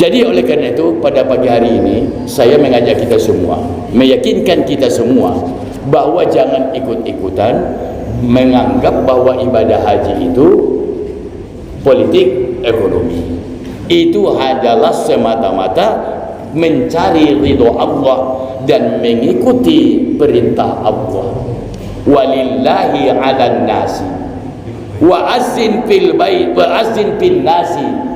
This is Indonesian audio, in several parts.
Jadi oleh karena itu pada pagi hari ini saya mengajak kita semua, meyakinkan kita semua bahwa jangan ikut-ikutan menganggap bahwa ibadah haji itu politik ekonomi. Itu adalah semata-mata mencari ridho Allah dan mengikuti perintah Allah. Walillahi 'alan nasi wa azzin fil bait wa azzin fil nasi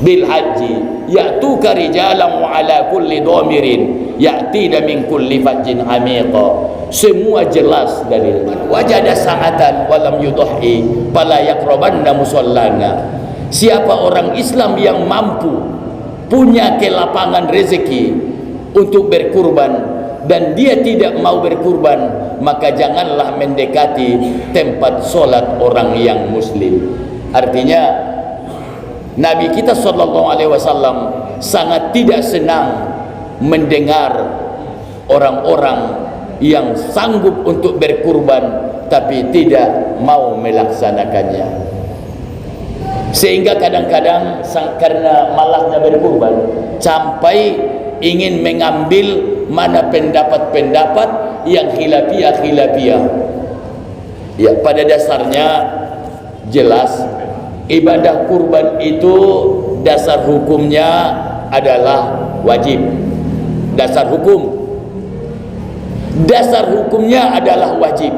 bil haji ya'tuka rijalan wa ala kulli dhamirin ya'tina min kulli fajjin amiqa. Semua jelas dalil. Wajada sa'atan wa lam yudhi fala yaqrabanna musallana. Siapa orang Islam yang mampu punya kelapangan rezeki untuk berkurban dan dia tidak mau berkurban, maka janganlah mendekati tempat solat orang yang muslim. Artinya Nabi kita SAW sangat tidak senang mendengar orang-orang yang sanggup untuk berkurban tapi tidak mau melaksanakannya. Sehingga kadang-kadang karena malasnya berkurban sampai ingin mengambil mana pendapat-pendapat yang khilafiyah. Ya, pada dasarnya jelas ibadah kurban itu dasar hukumnya adalah wajib. Dasar hukumnya adalah wajib.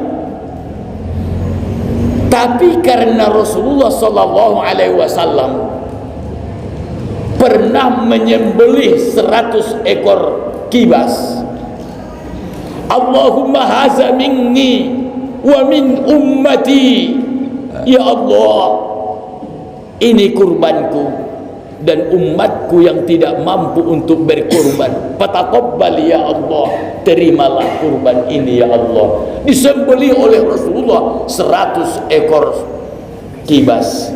Tapi karena Rasulullah SAW pernah menyembelih 100 ekor kibas, Allahumma haza minni wa min ummati, ya Allah, ini kurbanku dan umatku yang tidak mampu untuk berkurban. Fataqabbal ya Allah, terimalah kurban ini ya Allah. Disembelih oleh Rasulullah 100 ekor kibas.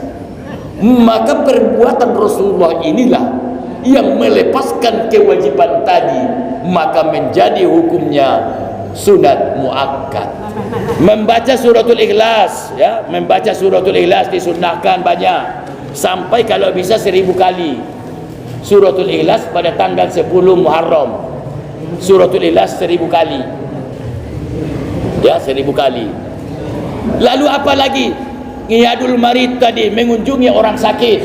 Maka perbuatan Rasulullah inilah yang melepaskan kewajiban tadi, maka menjadi hukumnya sunat muakkad. Membaca suratul Ikhlas, ya, membaca suratul Ikhlas disunnahkan banyak, sampai kalau bisa 1000 kali suratul Ikhlas pada tanggal 10 Muharram. Suratul Ikhlas 1000 kali, ya, 1000 kali. Lalu apa lagi? Ngiyadul marid tadi, mengunjungi orang sakit.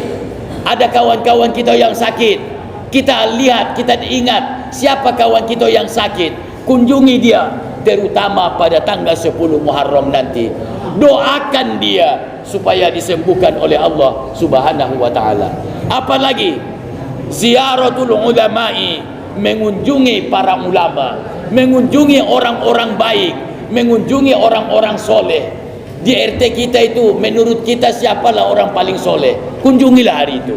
Ada kawan-kawan kita yang sakit, kita lihat, kita ingat siapa kawan kita yang sakit, kunjungi dia, terutama pada tanggal 10 Muharram nanti. Doakan dia supaya disembuhkan oleh Allah Subhanahu wa taala. Apalagi ziaratul ulama'i, mengunjungi para ulama, mengunjungi orang-orang baik, mengunjungi orang-orang soleh. Di RT kita itu menurut kita siapalah orang paling soleh, kunjungilah hari itu.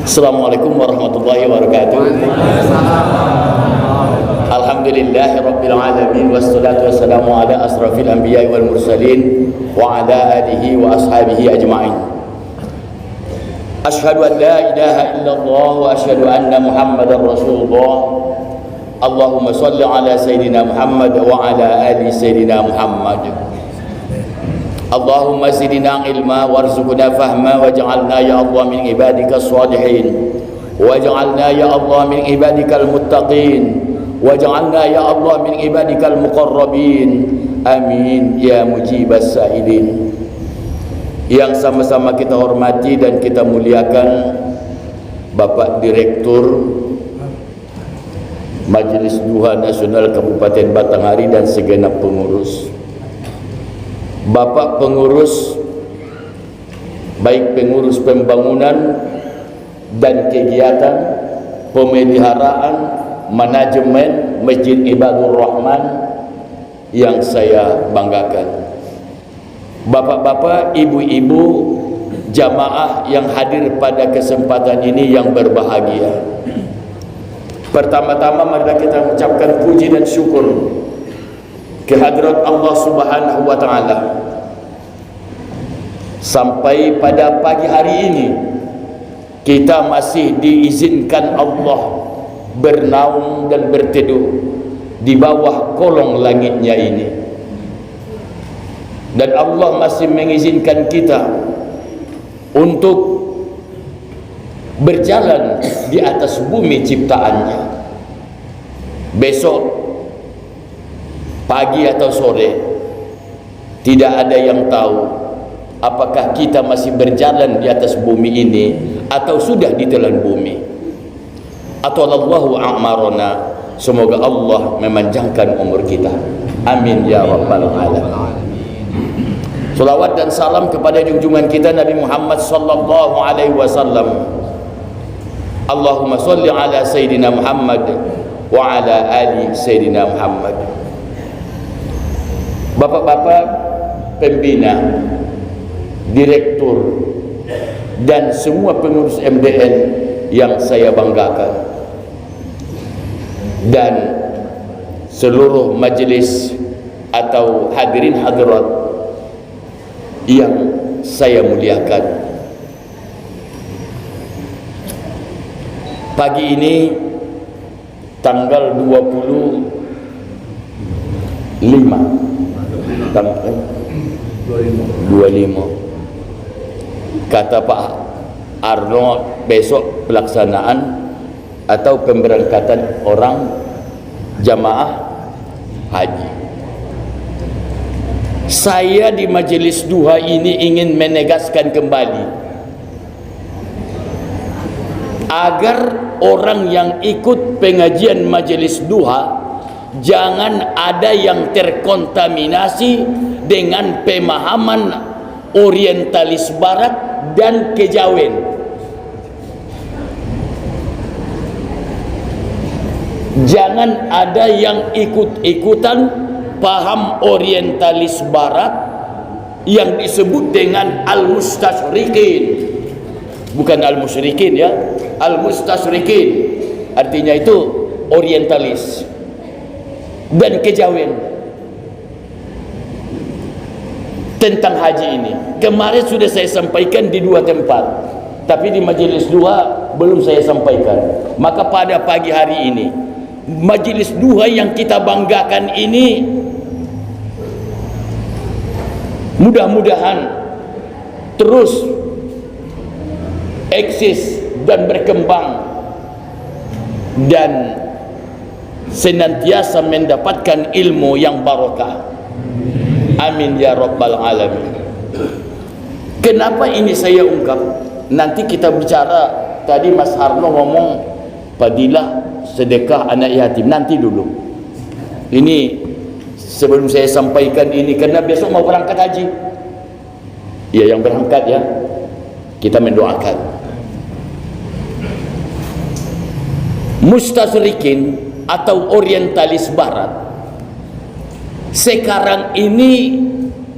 Assalamualaikum warahmatullahi wabarakatuh. Alhamdulillahi rabbil alamin, wassalatu wassalamu ala asrafil anbiya'i wal mursalin wa ala alihi wa ashabihi ajma'in. Asyhadu an la ilaha illallah wa asyhadu anna Muhammadar Rasulullah. Allahumma salli ala sayyidina Muhammad wa ala ali sayyidina Muhammad. Allahumma zidna ilma warzuqna fahma waj'alna ya Allah min ibadika shalihin waj'alna ya Allah min ibadikal muttaqin waj'alna ya Allah min ibadikal muqarrabin. Amin ya mujibas sa'ilin. Yang sama-sama kita hormati dan kita muliakan Bapak Direktur Majelis Duha Nasional Kabupaten Batanghari dan segenap pengurus, Bapak pengurus, baik pengurus pembangunan dan kegiatan pemeliharaan manajemen Masjid Ibadur Rahman yang saya banggakan, Bapak-bapak, ibu-ibu, jamaah yang hadir pada kesempatan ini yang berbahagia. Pertama-tama mari kita mengucapkan puji dan syukur kehadirat Allah Subhanahu wa taala. Sampai pada pagi hari ini kita masih diizinkan Allah bernaung dan berteduh di bawah kolong langitnya ini. Dan Allah masih mengizinkan kita untuk berjalan di atas bumi ciptaannya. Besok pagi atau sore tidak ada yang tahu apakah kita masih berjalan di atas bumi ini atau sudah ditelan bumi. Atalallahu a'marona, semoga Allah memanjangkan umur kita. Amin ya rabbal alamin. Salawat dan salam kepada junjungan kita Nabi Muhammad sallallahu alaihi wasallam. Allahumma salli ala Sayyidina Muhammad wa ala ali Sayyidina Muhammad. Bapak-bapak pembina, direktur, dan semua pengurus MDN yang saya banggakan, dan seluruh majelis atau hadirin hadirat yang saya muliakan. Pagi ini tanggal 25 kata Pak Arno, besok pelaksanaan atau pemberangkatan orang jamaah haji. Saya di majelis duha ini ingin menegaskan kembali agar orang yang ikut pengajian majelis duha jangan ada yang terkontaminasi dengan pemahaman orientalis barat dan kejawen. Jangan ada yang ikut-ikutan paham orientalis barat yang disebut dengan al-mustasyrikin. Bukan al-musyrikin ya, al-mustasyrikin. Artinya itu orientalis dan kejawen. Tentang haji ini kemarin sudah saya sampaikan di 2 tempat, tapi di majelis 2 belum saya sampaikan. Maka pada pagi hari ini majelis duha yang kita banggakan ini mudah-mudahan terus eksis dan berkembang dan senantiasa mendapatkan ilmu yang barokah. Amin ya rabbal alamin. Kenapa ini saya ungkap? Nanti kita bicara, tadi Mas Harno ngomong fadilah sedekah anak yatim, nanti dulu. Ini sebelum saya sampaikan ini, karena besok mau berangkat haji. Ya, yang berangkat ya, kita mendoakan. Mustasyrikin atau orientalis barat sekarang ini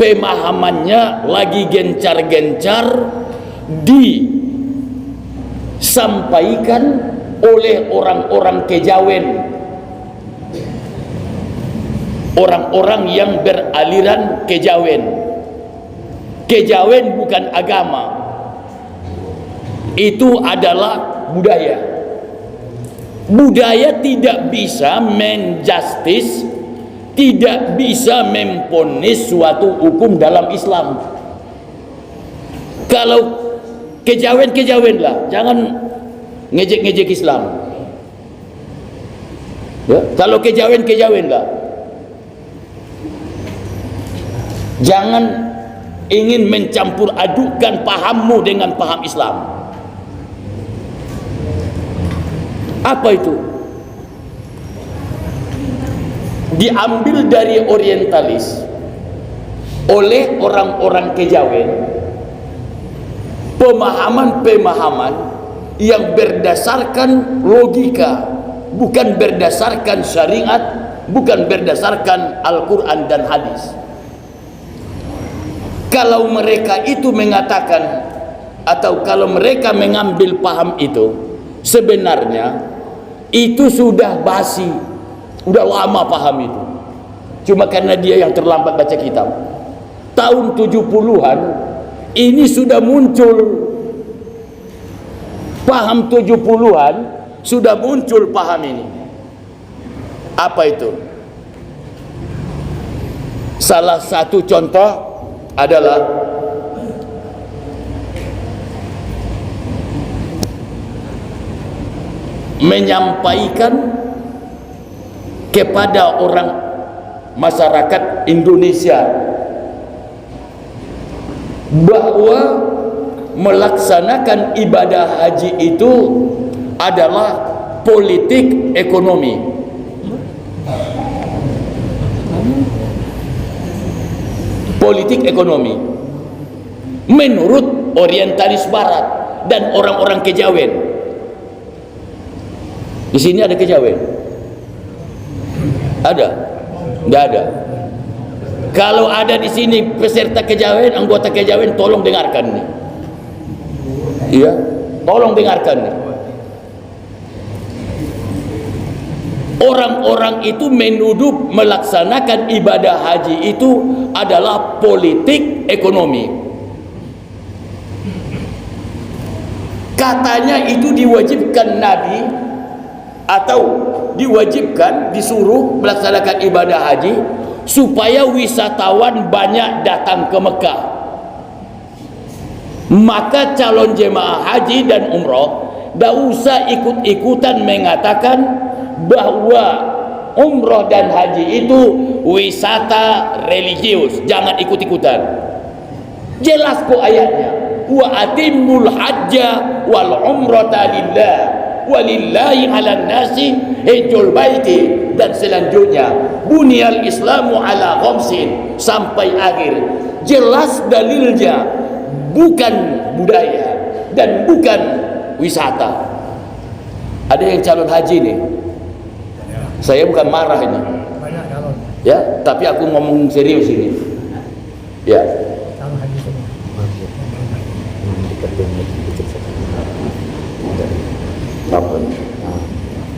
pemahamannya lagi gencar-gencar disampaikan oleh orang-orang kejawen, orang-orang yang beraliran kejawen. Kejawen bukan agama, itu adalah budaya. Budaya tidak bisa menjustis, tidak bisa memponis suatu hukum dalam Islam. Kalau kejawen lah, jangan ngejek-ngejek Islam ya. Kalau kejawen lah, jangan ingin mencampur adukan pahammu dengan paham Islam. Apa itu? Diambil dari orientalis oleh orang-orang kejawen, pemahaman-pemahaman yang berdasarkan logika, bukan berdasarkan syariat, bukan berdasarkan Al-Quran dan hadis. Kalau mereka itu mengatakan, atau kalau mereka mengambil paham itu, sebenarnya itu sudah basi, udah lama paham itu. Cuma karena dia yang terlambat baca kitab. Tahun 70-an ini sudah muncul paham 70-an sudah muncul paham ini. Apa itu? Salah satu contoh adalah menyampaikan kepada orang masyarakat Indonesia bahwa melaksanakan ibadah haji itu adalah politik ekonomi. Politik ekonomi menurut orientalis barat dan orang-orang kejawen. Di sini ada kejawen? Ada? Tidak ada. Kalau ada di sini peserta kejawen, anggota kejawen, tolong dengarkan nih. Iya, tolong dengarkan nih. Orang-orang itu menuduh melaksanakan ibadah haji itu adalah politik ekonomi. Katanya itu diwajibkan Nabi atau diwajibkan, disuruh melaksanakan ibadah haji supaya wisatawan banyak datang ke Mekah. Maka calon jemaah haji dan umroh tidak usah ikut-ikutan mengatakan bahwa umroh dan haji itu wisata religius. Jangan ikut-ikutan. Jelas kok ayatnya, wa atimmul hajja wal umrata lillah walillahi 'alan nasi hajjul baiti, dan selanjutnya bunyal islamu ala khamsin sampai akhir. Jelas dalilnya bukan budaya dan bukan wisata. Ada yang calon haji nih, saya bukan marah ini ya, tapi aku ngomong serius ini ya.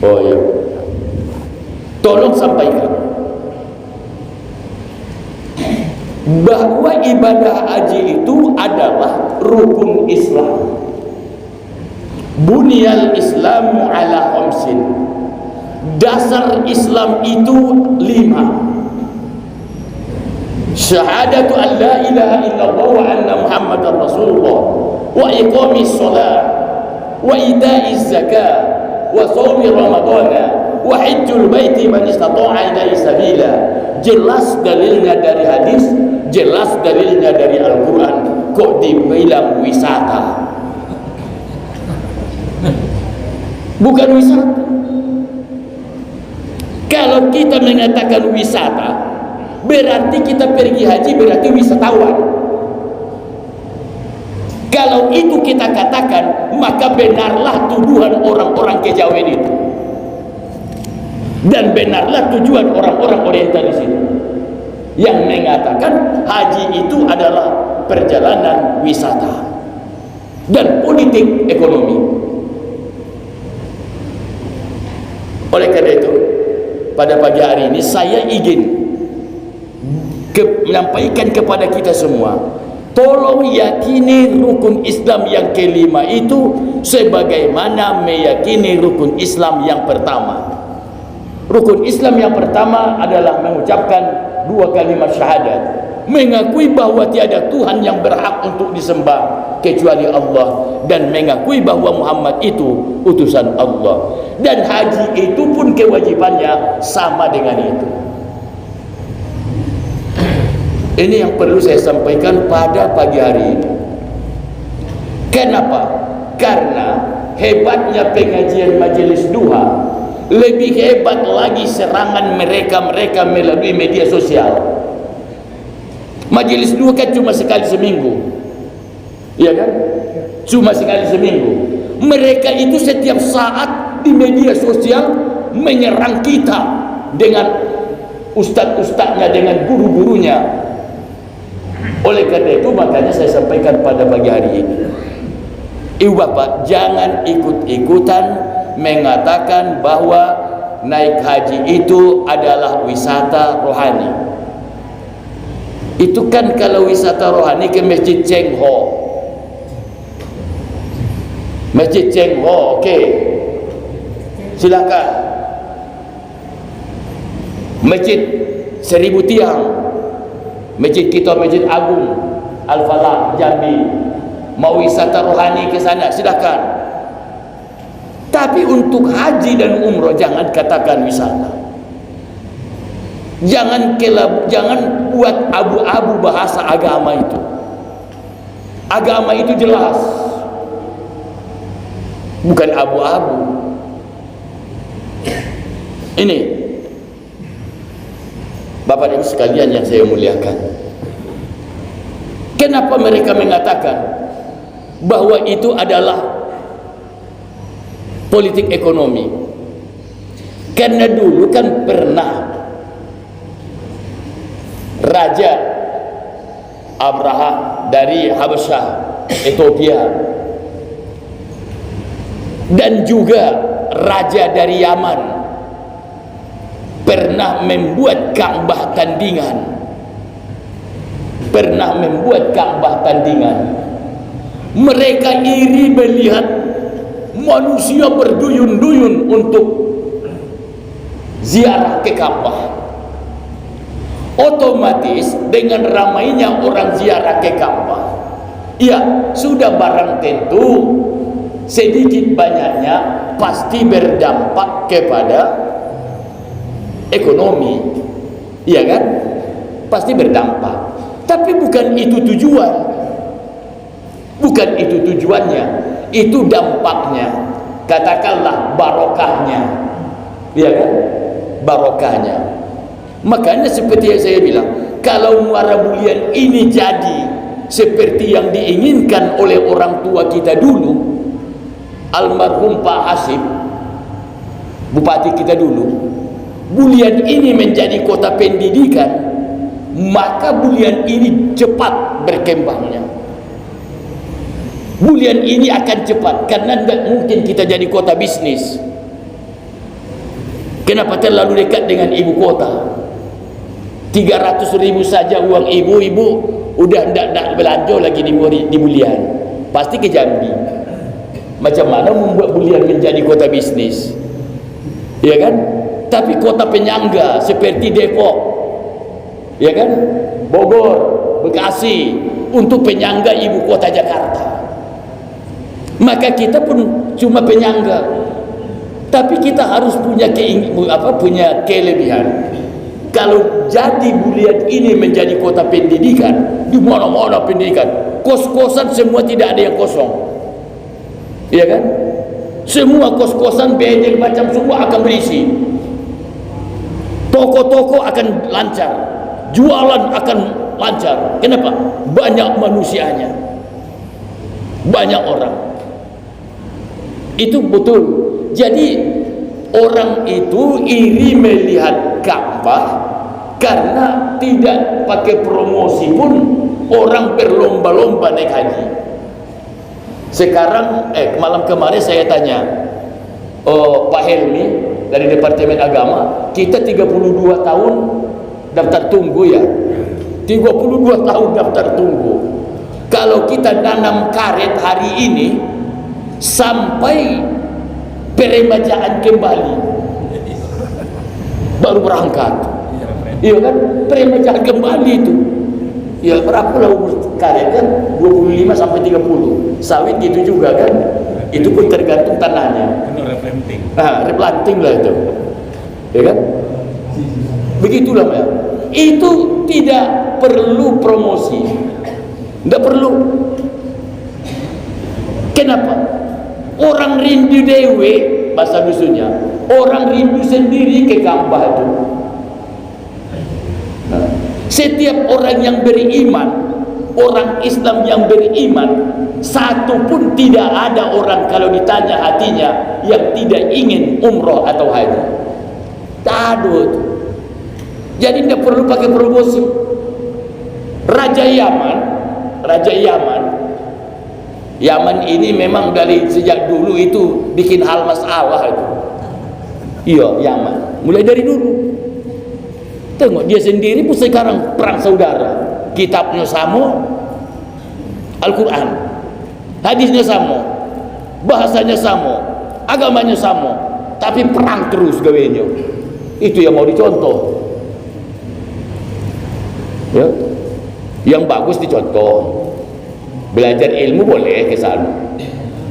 Oh ya, tolong sampaikan bahwa ibadah haji itu adalah rukun Islam. Bunyal Islamu ala khamsin. Dasar Islam itu 5. Syahadatu an la ilaha illallah wa anna Muhammadar Rasulullah, wa iqamis shalah, wa ita'iz zakah, wa shaumi ramadhana, wa hajjul baiti man istata'a ilaihi sabila. Jelas dalilnya dari hadis, jelas dalilnya dari Al-Quran. Kok dibilang wisata? Bukan wisata. Kalau kita mengatakan wisata, berarti kita pergi haji, berarti wisatawan. Kalau itu kita katakan, maka benarlah tuduhan orang-orang kejawen itu, dan benarlah tujuan orang-orang orientalis itu yang mengatakan haji itu adalah perjalanan wisata dan politik ekonomi. Oleh karena itu, pada pagi hari ini saya ingin menyampaikan kepada kita semua, tolong yakini rukun Islam yang kelima itu sebagaimana meyakini rukun Islam yang pertama. Rukun Islam yang pertama adalah mengucapkan 2 kalimat syahadat, mengakui bahwa tiada Tuhan yang berhak untuk disembah kecuali Allah, dan mengakui bahwa Muhammad itu utusan Allah, dan haji itu pun kewajibannya sama dengan itu. Ini yang perlu saya sampaikan pada pagi hari ini. Kenapa? Karena hebatnya pengajian majelis duha, lebih hebat lagi serangan mereka melalui media sosial. Majelis duha kan cuma sekali seminggu, iya kan? Cuma sekali seminggu. Mereka itu setiap saat di media sosial menyerang kita dengan ustadz-ustadznya, dengan guru-gurunya. Oleh karena itu, makanya saya sampaikan pada pagi hari ini, Ibu Bapak, jangan ikut-ikutan mengatakan bahwa naik haji itu adalah wisata rohani. Itu kan kalau wisata rohani ke Masjid Cheng Ho. Masjid Cheng Ho, oke. silakan. Masjid 1000 tiang, masjid kita, Masjid Agung Al-Falah Jambi, mau wisata rohani ke sana, silakan. Tapi untuk haji dan umroh jangan katakan wisata. Jangan buat abu-abu bahasa agama itu. Agama itu jelas, bukan abu-abu. Ini Bapak Ibu sekalian yang saya muliakan, kenapa mereka mengatakan bahwa itu adalah politik ekonomi? Karena dulu kan pernah Raja Abraha dari Habasyah, Ethiopia, dan juga Raja dari Yaman pernah membuat Ka'bah tandingan. Mereka iri melihat manusia berduyun-duyun untuk ziarah ke Ka'bah. Otomatis dengan ramainya orang ziarah ke Ka'bah, ya sudah barang tentu sedikit banyaknya pasti berdampak kepada ekonomi, iya kan? Pasti berdampak. Tapi bukan itu tujuan, bukan itu tujuannya, itu dampaknya, katakanlah barokahnya, iya kan? Barokahnya. Makanya seperti yang saya bilang, kalau Muara Bulian ini jadi seperti yang diinginkan oleh orang tua kita dulu, almarhum Pak Hasib, bupati kita dulu, Bulian ini menjadi kota pendidikan, maka Bulian ini cepat berkembangnya. Bulian ini akan cepat, karena tidak mungkin kita jadi kota bisnis. Kenapa? Terlalu dekat dengan ibu kota. 300.000 saja uang ibu-ibu udah tidak belanja lagi di Bulian, pasti ke Jambi. Macam mana membuat Bulian menjadi kota bisnis, ya kan? Tapi kota penyangga seperti Depok, ya kan, Bogor, Bekasi, untuk penyangga ibu kota Jakarta. Maka kita pun cuma penyangga, tapi kita harus punya punya kelebihan. Kalau jadi Bulian ini menjadi kota pendidikan, di mana-mana pendidikan, kos-kosan semua tidak ada yang kosong, iya kan? Semua kos-kosan bedeng macam semua akan berisi, toko-toko akan lancar, jualan akan lancar. Kenapa? Banyak manusianya, banyak orang. Itu betul. Jadi orang itu iri melihat Ka'bah karena tidak pakai promosi pun orang berlomba-lomba naik haji. Sekarang malam kemarin saya tanya Pak Helmi dari Departemen Agama, kita 32 tahun daftar tunggu ya, 32 tahun daftar tunggu. Kalau kita nanam karet hari ini sampai peremajaan kembali baru berangkat, iya kan? Peremajaan kembali itu ya berapa lah umur karet kan? 25 sampai 30. Sawit gitu juga kan, itu pun tergantung tanahnya. Replanting lah itu, ya kan? Begitulah ya. Itu tidak perlu promosi, tidak perlu. Kenapa? Orang rindu dewe, bahasa dusunnya, orang rindu sendiri ke Ka'bah itu. Setiap orang yang beriman, orang Islam yang beriman, satu pun tidak ada orang kalau ditanya hatinya yang tidak ingin umroh atau haji. Tak ada. Jadi tidak perlu pakai promosi. Raja Yaman ini memang dari sejak dulu itu bikin hal masalah itu. Iya, Yaman. Mulai dari dulu. Tengok dia sendiri pun sekarang perang saudara. Kitabnya sama, Al-Quran, hadisnya sama, bahasanya sama, agamanya sama, tapi perang terus gawenya. Itu yang mau dicontoh. Ya, yang bagus dicontoh. Belajar ilmu boleh ke sana.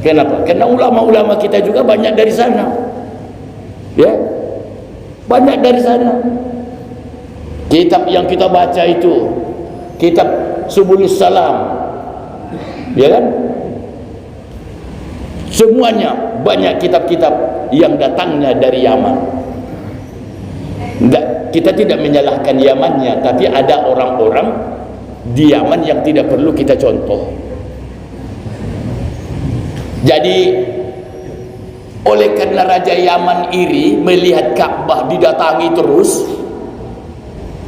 Kenapa? Karena ulama-ulama kita juga banyak dari sana. Ya, banyak dari sana. Kitab yang kita baca itu kitab Subulus Salam, ya kan? Semuanya banyak kitab-kitab yang datangnya dari Yaman. Kita tidak menyalahkan Yamannya, tapi ada orang-orang di Yaman yang tidak perlu kita contoh. Jadi oleh karena Raja Yaman iri melihat Ka'bah didatangi terus,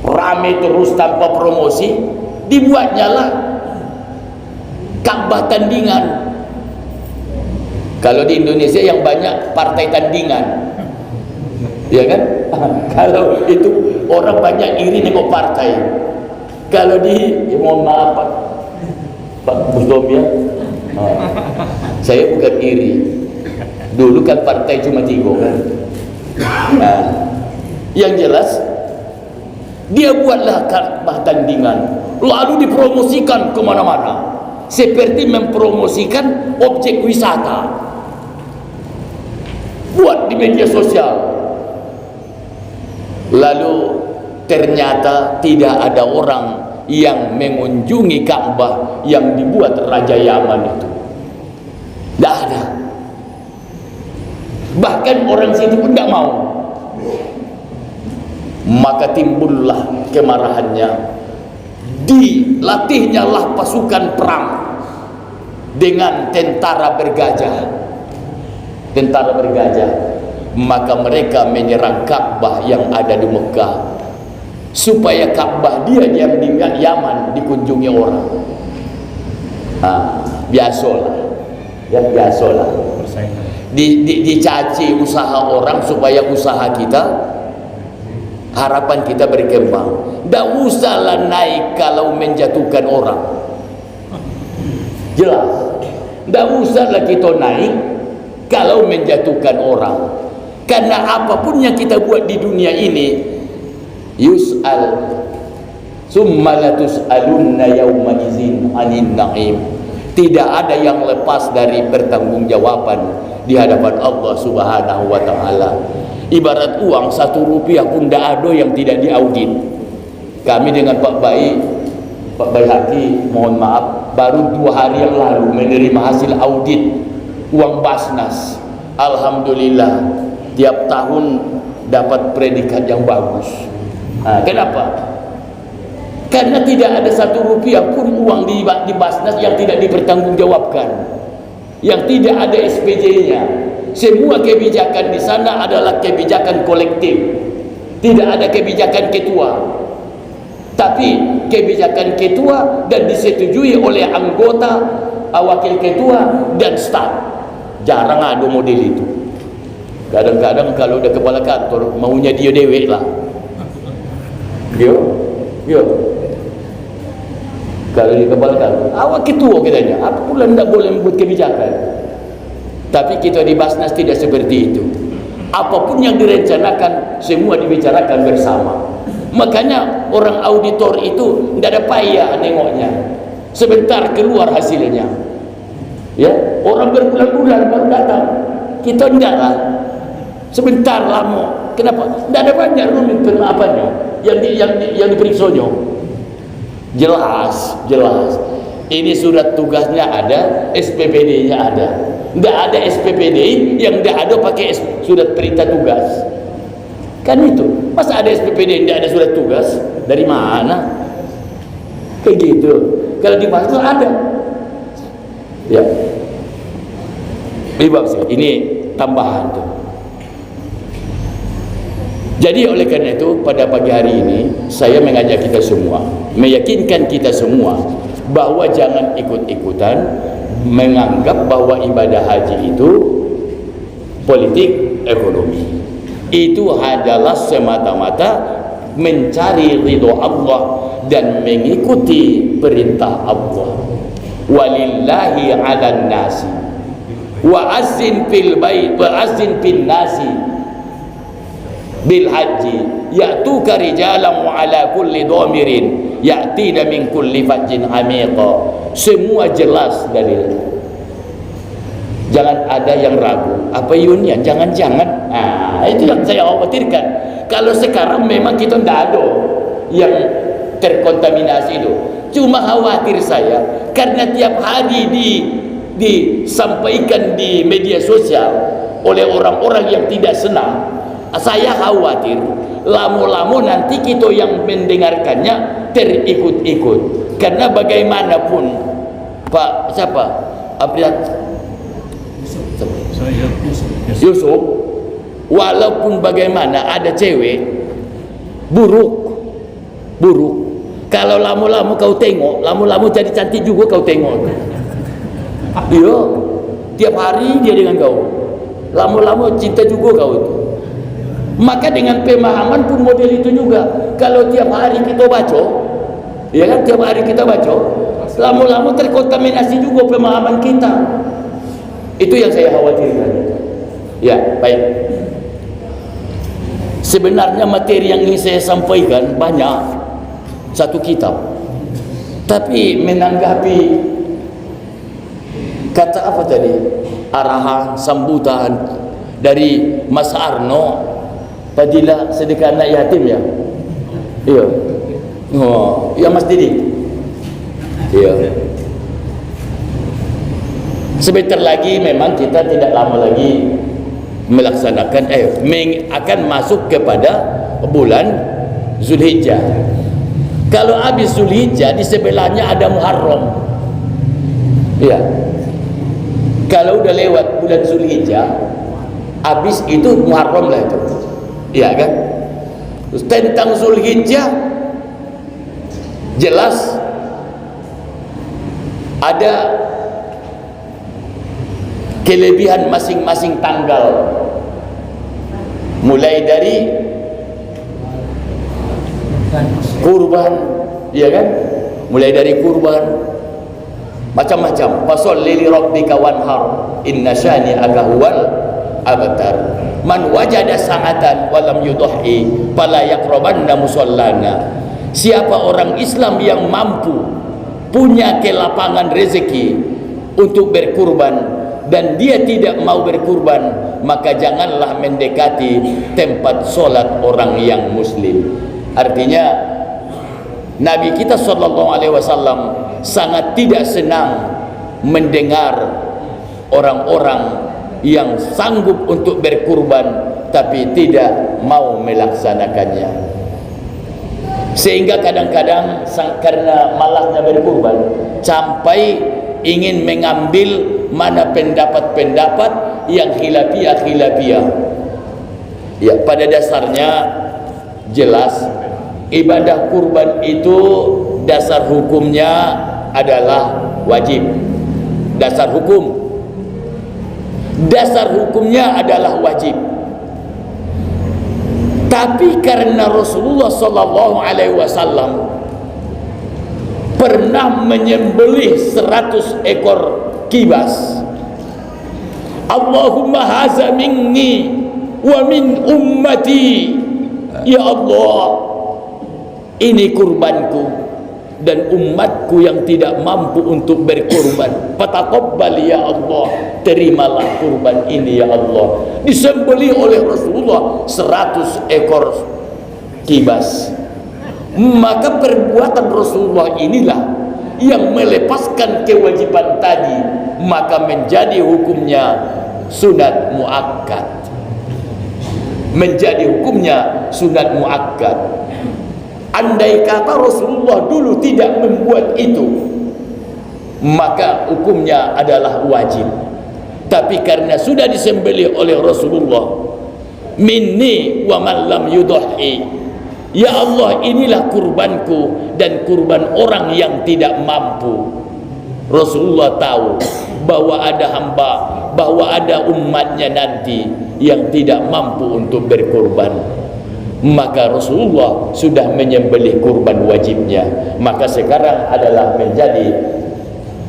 ramai terus tanpa promosi, dibuatnya lah Ka'bah tandingan. Kalau di Indonesia yang banyak partai tandingan, ya kan? Kalau itu orang banyak iri nengok partai. Kalau di mohon maaf Pak Musdom ya, saya bukan iri. Dulu kan partai cuma 3 kan. Nah, yang jelas dia buatlah Ka'bah tandingan, lalu dipromosikan kemana-mana seperti mempromosikan objek wisata, buat di media sosial. Lalu ternyata tidak ada orang yang mengunjungi Ka'bah yang dibuat Raja Yaman itu. Tidak ada. Bahkan orang situ pun tidak mau. Maka timbullah kemarahannya. Dilatihnya lah pasukan perang dengan tentara bergajah. Tentara bergajah. Maka mereka menyerang Ka'bah yang ada di Mekah, supaya Ka'bah dia yang di Yaman dikunjungi orang. Biasalah, ya biasalah. Dicaci usaha orang supaya usaha kita, harapan kita berkembang. Tak usahlah naik kalau menjatuhkan orang. Jelas. Tak usahlah kita naik kalau menjatuhkan orang. Karena apapun yang kita buat di dunia ini, yus'al summa latus'alunna yawma izin anin na'im. Tidak ada yang lepas dari pertanggungjawaban di hadapan Allah Subhanahu wa taala. Ibarat uang 1 rupiah pun tidak ada yang tidak diaudit. Kami dengan Pak Haki, mohon maaf, baru 2 hari yang lalu menerima hasil audit uang Basnas. Alhamdulillah, tiap tahun dapat predikat yang bagus. Kenapa? Karena tidak ada 1 rupiah pun uang di Basnas yang tidak dipertanggungjawabkan, yang tidak ada SPJ-nya. Semua kebijakan di sana adalah kebijakan kolektif. Tidak ada kebijakan ketua, tapi kebijakan ketua dan disetujui oleh anggota, wakil ketua dan staf. Jarang ada model itu. Kadang-kadang kalau udah kepala kantor maunya dia dewek lah. Yo. Kalau di kepala kantor, awak ketua katanya, apa pula tidak boleh membuat kebijakan. Tapi kita di Basnas tidak seperti itu. Apapun yang direncanakan semua dibicarakan bersama. Makanya orang auditor itu tidak ada payah nengoknya. Sebentar keluar hasilnya. Ya, orang berbulan-bulan baru datang. Kita tidak lah. Sebentar lama. Kenapa? Tidak ada banyak rumit apanya yang diperiksanya. Jelas. Ini surat tugasnya ada, SPPD-nya ada. Tidak ada SPPD yang tidak ada pakai surat perintah tugas. Kan itu. Masa ada SPPD tidak ada surat tugas? Dari mana? Kayak gitu. Kalau dibahas itu ada. Ya. Ini tambahan tuh. Jadi oleh karena itu pada pagi hari ini saya mengajak kita semua, meyakinkan kita semua bahwa jangan ikut-ikutan menganggap bahwa ibadah haji itu politik ekonomi. Itu adalah semata-mata mencari ridho Allah dan mengikuti perintah Allah. Walillahi 'alan nasi wa azzin fil bait wa azzin fil nasi bil haji ya'tuka rijalan wa ala kulli dhamirin ya'tina min kulli fajjin amiqa. Semua jelas dalilnya. Jangan ada yang ragu. Apa yunnya? Jangan-jangan. Itu yang saya khawatirkan. Kalau sekarang memang kita tidak ada yang terkontaminasi itu. Cuma khawatir saya karena tiap hari disampaikan di media sosial oleh orang-orang yang tidak senang. Saya khawatir lama-lama nanti kita yang mendengarkannya terikut-ikut. Karena bagaimanapun Pak siapa? Yusuf, walaupun bagaimana ada cewek buruk. Kalau lama-lama kau tengok, lama-lama jadi cantik juga kau tengok. Iya, tiap hari dia dengan kau, lama-lama cinta juga kau itu. Maka dengan pemahaman pun model itu juga. Kalau tiap hari kita baca, ya kan, tiap hari kita baca, lama-lama terkontaminasi juga pemahaman kita. Itu yang saya khawatirkan. Ya, baik. Sebenarnya materi yang ingin saya sampaikan banyak, satu kitab. Tapi menanggapi kata apa tadi? Arahan, sambutan dari Mas Arno, Fadilah sedekah anak yatim ya? Iya. Oh, ya Mas Didi. Iya. Sebentar lagi memang kita tidak lama lagi melaksanakan akan masuk kepada bulan Zulhijjah. Kalau habis Zulhijjah di sebelahnya ada Muharram. Ya. Kalau udah lewat bulan Zulhijjah, habis itu Muharram lah itu. Ya kan? Terus tentang Zulhijjah jelas ada kelebihan masing-masing tanggal, mulai dari kurban, ya kan, mulai dari kurban macam-macam. Fasholli li rabbika wanhar inna syani'aka huwal abtar. Man wajada sa'atan wa lam yudhi fala yaqrabanna musallana. Siapa orang Islam yang mampu punya kelapangan rezeki untuk berkurban dan dia tidak mau berkurban, maka janganlah mendekati tempat solat orang yang muslim. Artinya Nabi kita SAW sangat tidak senang mendengar orang-orang yang sanggup untuk berkurban tapi tidak mau melaksanakannya. Sehingga kadang-kadang karena malasnya berkurban sampai ingin mengambil mana pendapat-pendapat yang khilafiyah. Ya, pada dasarnya jelas ibadah kurban itu dasar hukumnya adalah wajib. Dasar hukumnya adalah wajib. Tapi karena Rasulullah SAW pernah menyembelih 100 ekor kibas, Allahumma haza minni wa min ummati, ya Allah, ini kurbanku dan umatku yang tidak mampu untuk berkurban. Fataqabbal ya Allah, terimalah kurban ini ya Allah. Disembelih oleh Rasulullah 100 ekor kibas. Maka perbuatan Rasulullah inilah yang melepaskan kewajiban tadi, maka menjadi hukumnya sunat muakkad. Andai kata Rasulullah dulu tidak membuat itu, maka hukumnya adalah wajib. Tapi karena sudah disembelih oleh Rasulullah, minni wa man lam yudhi, ya Allah, inilah kurbanku dan kurban orang yang tidak mampu. Rasulullah tahu bahwa ada hamba, bahwa ada umatnya nanti yang tidak mampu untuk berkurban, maka Rasulullah sudah menyembelih kurban wajibnya. Maka sekarang adalah menjadi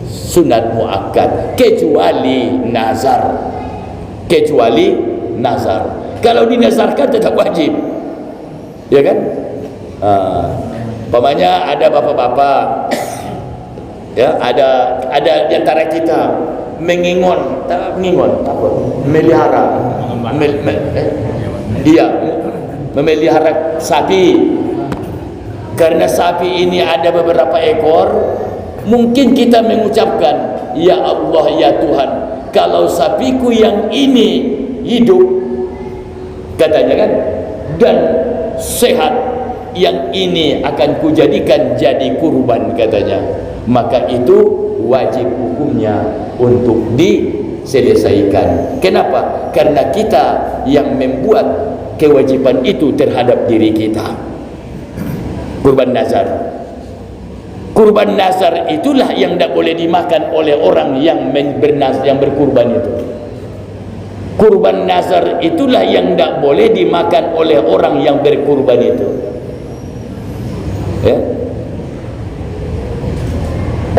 sunat muakkad, kecuali nazar. Kalau dinazarkan tetap wajib, ya kan? Umpamanya ada bapak-bapak, ya, ada di antara kita melihara, memelihara sapi. Karena sapi ini ada beberapa ekor, mungkin kita mengucapkan, ya Allah ya Tuhan, kalau sapiku yang ini hidup, katanya kan, dan sehat, yang ini akan kujadikan jadi kurban, katanya, maka itu wajib hukumnya untuk diselesaikan. Kenapa? Karena kita yang membuat kewajiban itu terhadap diri kita. Kurban nazar, kurban nazar itulah yang tidak boleh dimakan oleh orang yang berkurban itu. Kurban nazar itulah yang tidak boleh dimakan oleh orang yang berkurban itu, ya.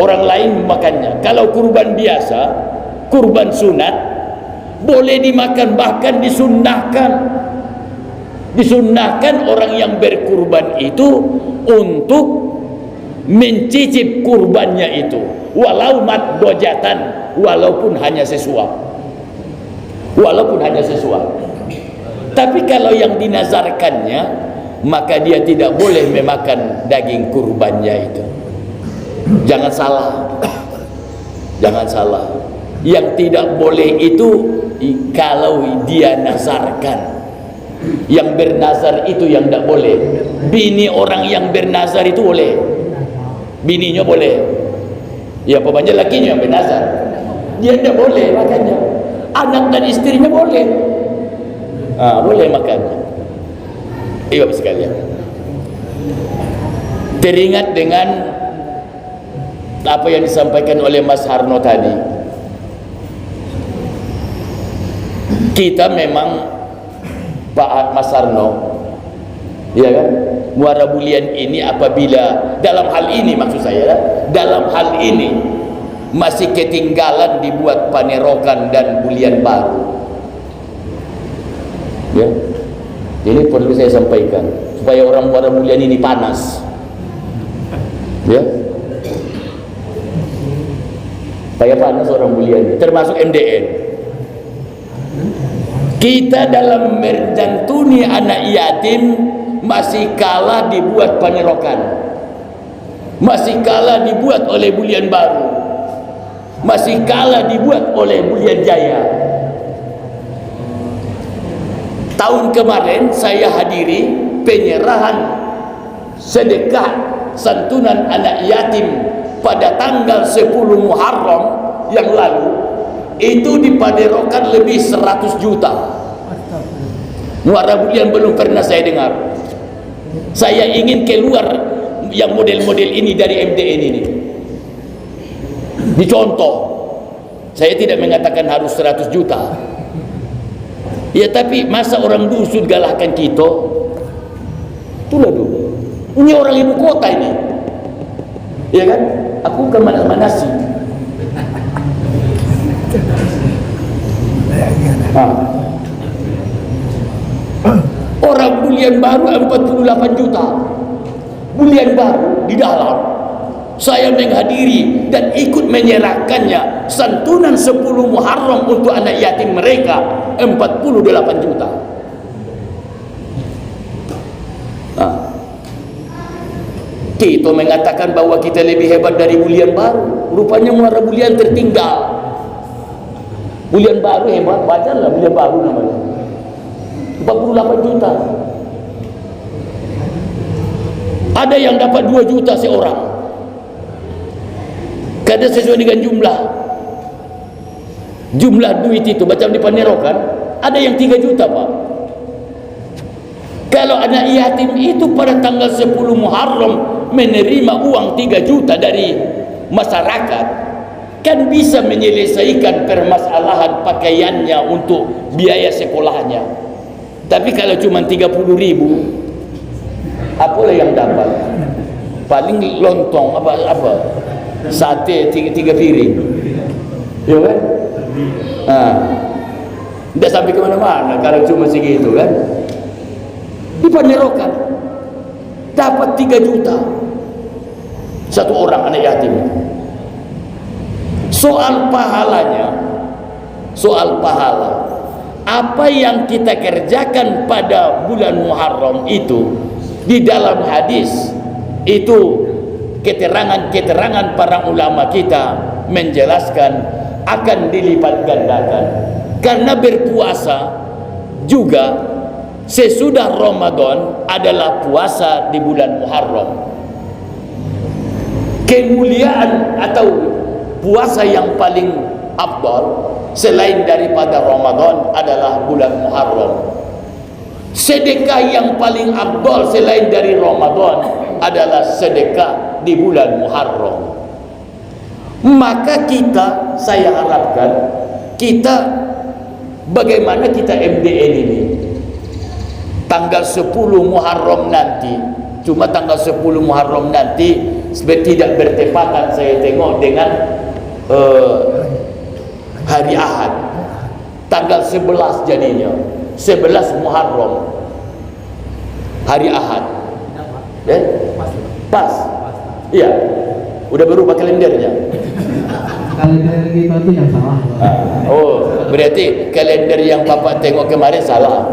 Orang lain makannya. Kalau kurban biasa, kurban sunat, boleh dimakan, bahkan disunnahkan orang yang berkurban itu untuk mencicip kurbannya itu, walau matdojatan, walaupun hanya sesuap. Tapi kalau yang dinazarkannya, maka dia tidak boleh memakan daging kurbannya itu. Jangan salah. Yang tidak boleh itu kalau dia nazarkan. Yang bernazar itu yang tidak boleh. Bini orang yang bernazar itu boleh, bininya boleh. Ya, pokoknya lakinya yang bernazar, dia tidak boleh makannya. Anak dan istrinya boleh, boleh makannya. Ibu sekalian, teringat dengan apa yang disampaikan oleh Mas Harno tadi. Kita memang, Pak Mas Harno, ya kan, muara bulian ini apabila dalam hal ini, maksud saya dalam hal ini masih ketinggalan dibuat panerokan dan bulian baru, ya. Ini perlu saya sampaikan supaya orang muara bulian ini panas, ya, supaya panas orang bulian, termasuk MDN. Kita dalam menyantuni anak yatim masih kalah dibuat panerokan, masih kalah dibuat oleh bulian baru, masih kalah dibuat oleh bulian jaya. Tahun kemarin saya hadiri penyerahan sedekah santunan anak yatim pada tanggal 10 Muharram yang lalu. Itu dipaderokan lebih 100 juta. Muara bulian belum pernah saya dengar. Saya ingin keluar yang model-model ini dari MDN ini, dicontoh. Saya tidak mengatakan harus 100 juta, ya, tapi masa orang dusun galahkan kita? Itulah dulu. Ini orang ibu kota ini, ya kan? Aku ke mana-mana sih. Orang bulian baru 48 juta, bulian baru di dalam. Saya menghadiri dan ikut menyerahkannya santunan 10 Muharram untuk anak yatim mereka 48 juta. Kita mengatakan bahwa kita lebih hebat dari bulian baru, rupanya muara bulian tertinggal. Bulian baru hebat, wajarlah bulian baru namanya, 48 juta. Ada yang dapat 2 juta seorang, kadang sesuai dengan jumlah duit itu. Macam di Panerokan ada yang 3 juta, Pak. Kalau anak yatim itu pada tanggal 10 Muharram menerima uang 3 juta dari masyarakat, kan bisa menyelesaikan permasalahan pakaiannya untuk biaya sekolahnya. Tapi kalau cuma 30.000, apalah yang dapat? Paling lontong apa sate 3 piring, ya kan? Tidak sampai kemana-mana kalau cuma segitu kan. Di Panderokan dapat 3 juta satu orang anak yatim. Soal pahalanya, soal pahala, apa yang kita kerjakan pada bulan Muharram itu di dalam hadis itu, keterangan-keterangan para ulama kita menjelaskan akan dilipat gandakan. Karena berpuasa juga sesudah Ramadan adalah puasa di bulan Muharram. Kemuliaan atau puasa yang paling afdal selain daripada Ramadan adalah bulan Muharram. Sedekah yang paling afdal selain dari Ramadan adalah sedekah di bulan Muharram. Maka kita, saya harapkan kita, bagaimana kita MDN ini tanggal 10 Muharram nanti, cuma tanggal 10 Muharram nanti tidak bertepatan saya tengok dengan hari Ahad, tanggal 11 jadinya 11 Muharram hari Ahad, pas, iya, udah berubah kalendernya. Kalender kita itu yang salah. Oh, berarti kalender yang Bapak tengok kemarin salah.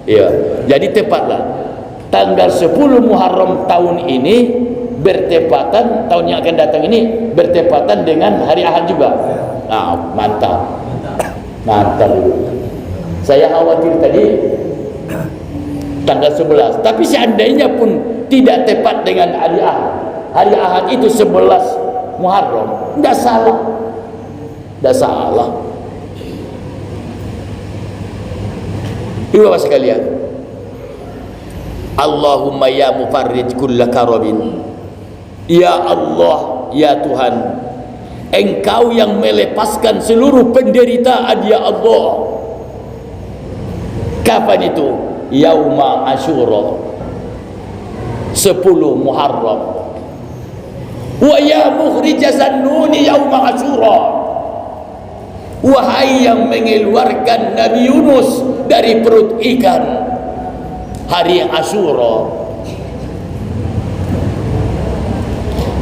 Iya, jadi tepatlah tanggal 10 Muharram tahun ini bertepatan, tahun yang akan datang ini bertepatan dengan hari Ahad juga. Nah, mantap. Mantap. Saya khawatir tadi tanggal 11, tapi seandainya pun tidak tepat dengan hari Ahad, hari Ahad itu 11 Muharram, tidak salah, tidak salah. Ibu bapak sekalian, Allahumma ya mufarrij kulla karabin, ya Allah, ya Tuhan, Engkau yang melepaskan seluruh penderitaan, ya Allah. Kapan itu? Yauma Asyura, 10 Muharram. Wa ya mukhrijazan nuni yauma Asyura, wahai yang mengeluarkan Nabi Yunus dari perut ikan hari Asyura.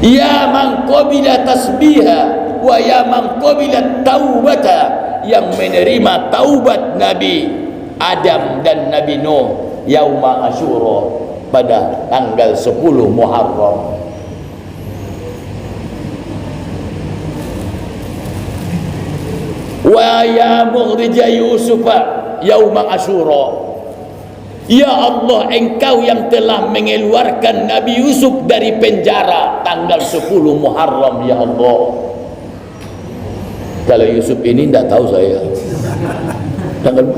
Ya man qabila tasbiha wa ya man qabila taubata, yang menerima taubat Nabi Adam dan Nabi Nuh yauma Asyura pada tanggal 10 Muharram. Wa ya mukhrija Yusufa yauma Asyura, ya Allah, Engkau yang telah mengeluarkan Nabi Yusuf dari penjara tanggal 10 Muharram, ya Allah. Kalau Yusuf ini tidak tahu saya, tanggal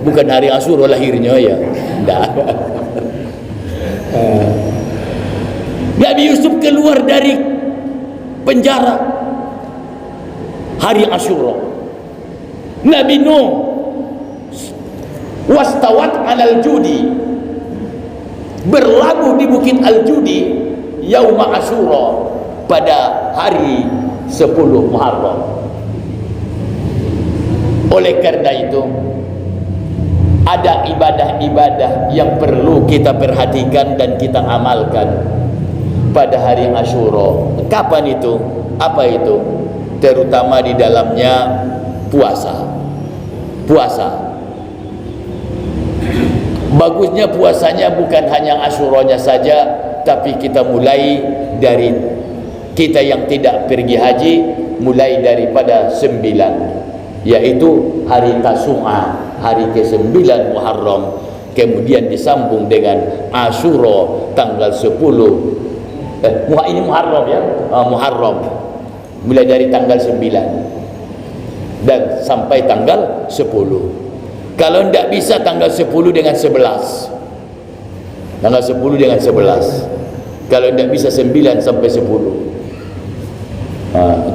bukan hari Asyura lahirnya ya, tidak. Nabi Yusuf keluar dari penjara hari Asyura. Nabi Nuh wastawat alal judi, berlabuh di bukit al-judi yauma Asyura pada hari 10 Muharram. Oleh karena itu ada ibadah-ibadah yang perlu kita perhatikan dan kita amalkan pada hari Asyura. Kapan itu? Apa itu? Terutama di dalamnya puasa. Puasa. Bagusnya puasanya bukan hanya Asyuranya saja, tapi kita mulai dari kita yang tidak pergi haji, mulai daripada 9, yaitu hari Tasu'a, hari ke-9 Muharram, kemudian disambung dengan Asyura tanggal 10. Ini Muharram ya, Muharram, mulai dari tanggal 9 dan sampai tanggal 10. Kalau tidak bisa tanggal 10 dengan 11, tanggal 10 dengan 11. Kalau tidak bisa 9 sampai 10.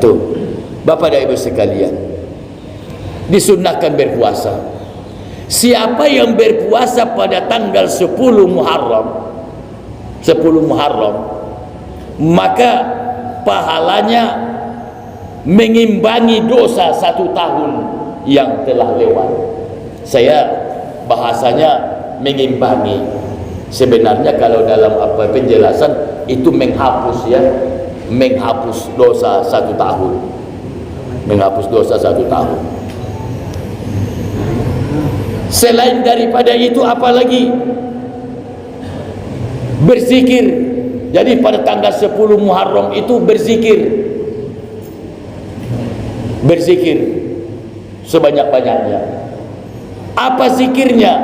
Itu Bapak dan Ibu sekalian, disunnahkan berpuasa. Siapa yang berpuasa pada tanggal 10 Muharram, 10 Muharram, maka pahalanya mengimbangi dosa 1 tahun yang telah lewat. Saya bahasanya mengimbangi. Sebenarnya kalau dalam penjelasan itu menghapus ya, menghapus dosa 1 tahun, menghapus dosa 1 tahun. Selain daripada itu apalagi? Berzikir. Jadi pada tanggal 10 Muharram itu berzikir, berzikir sebanyak-banyaknya. Apa zikirnya?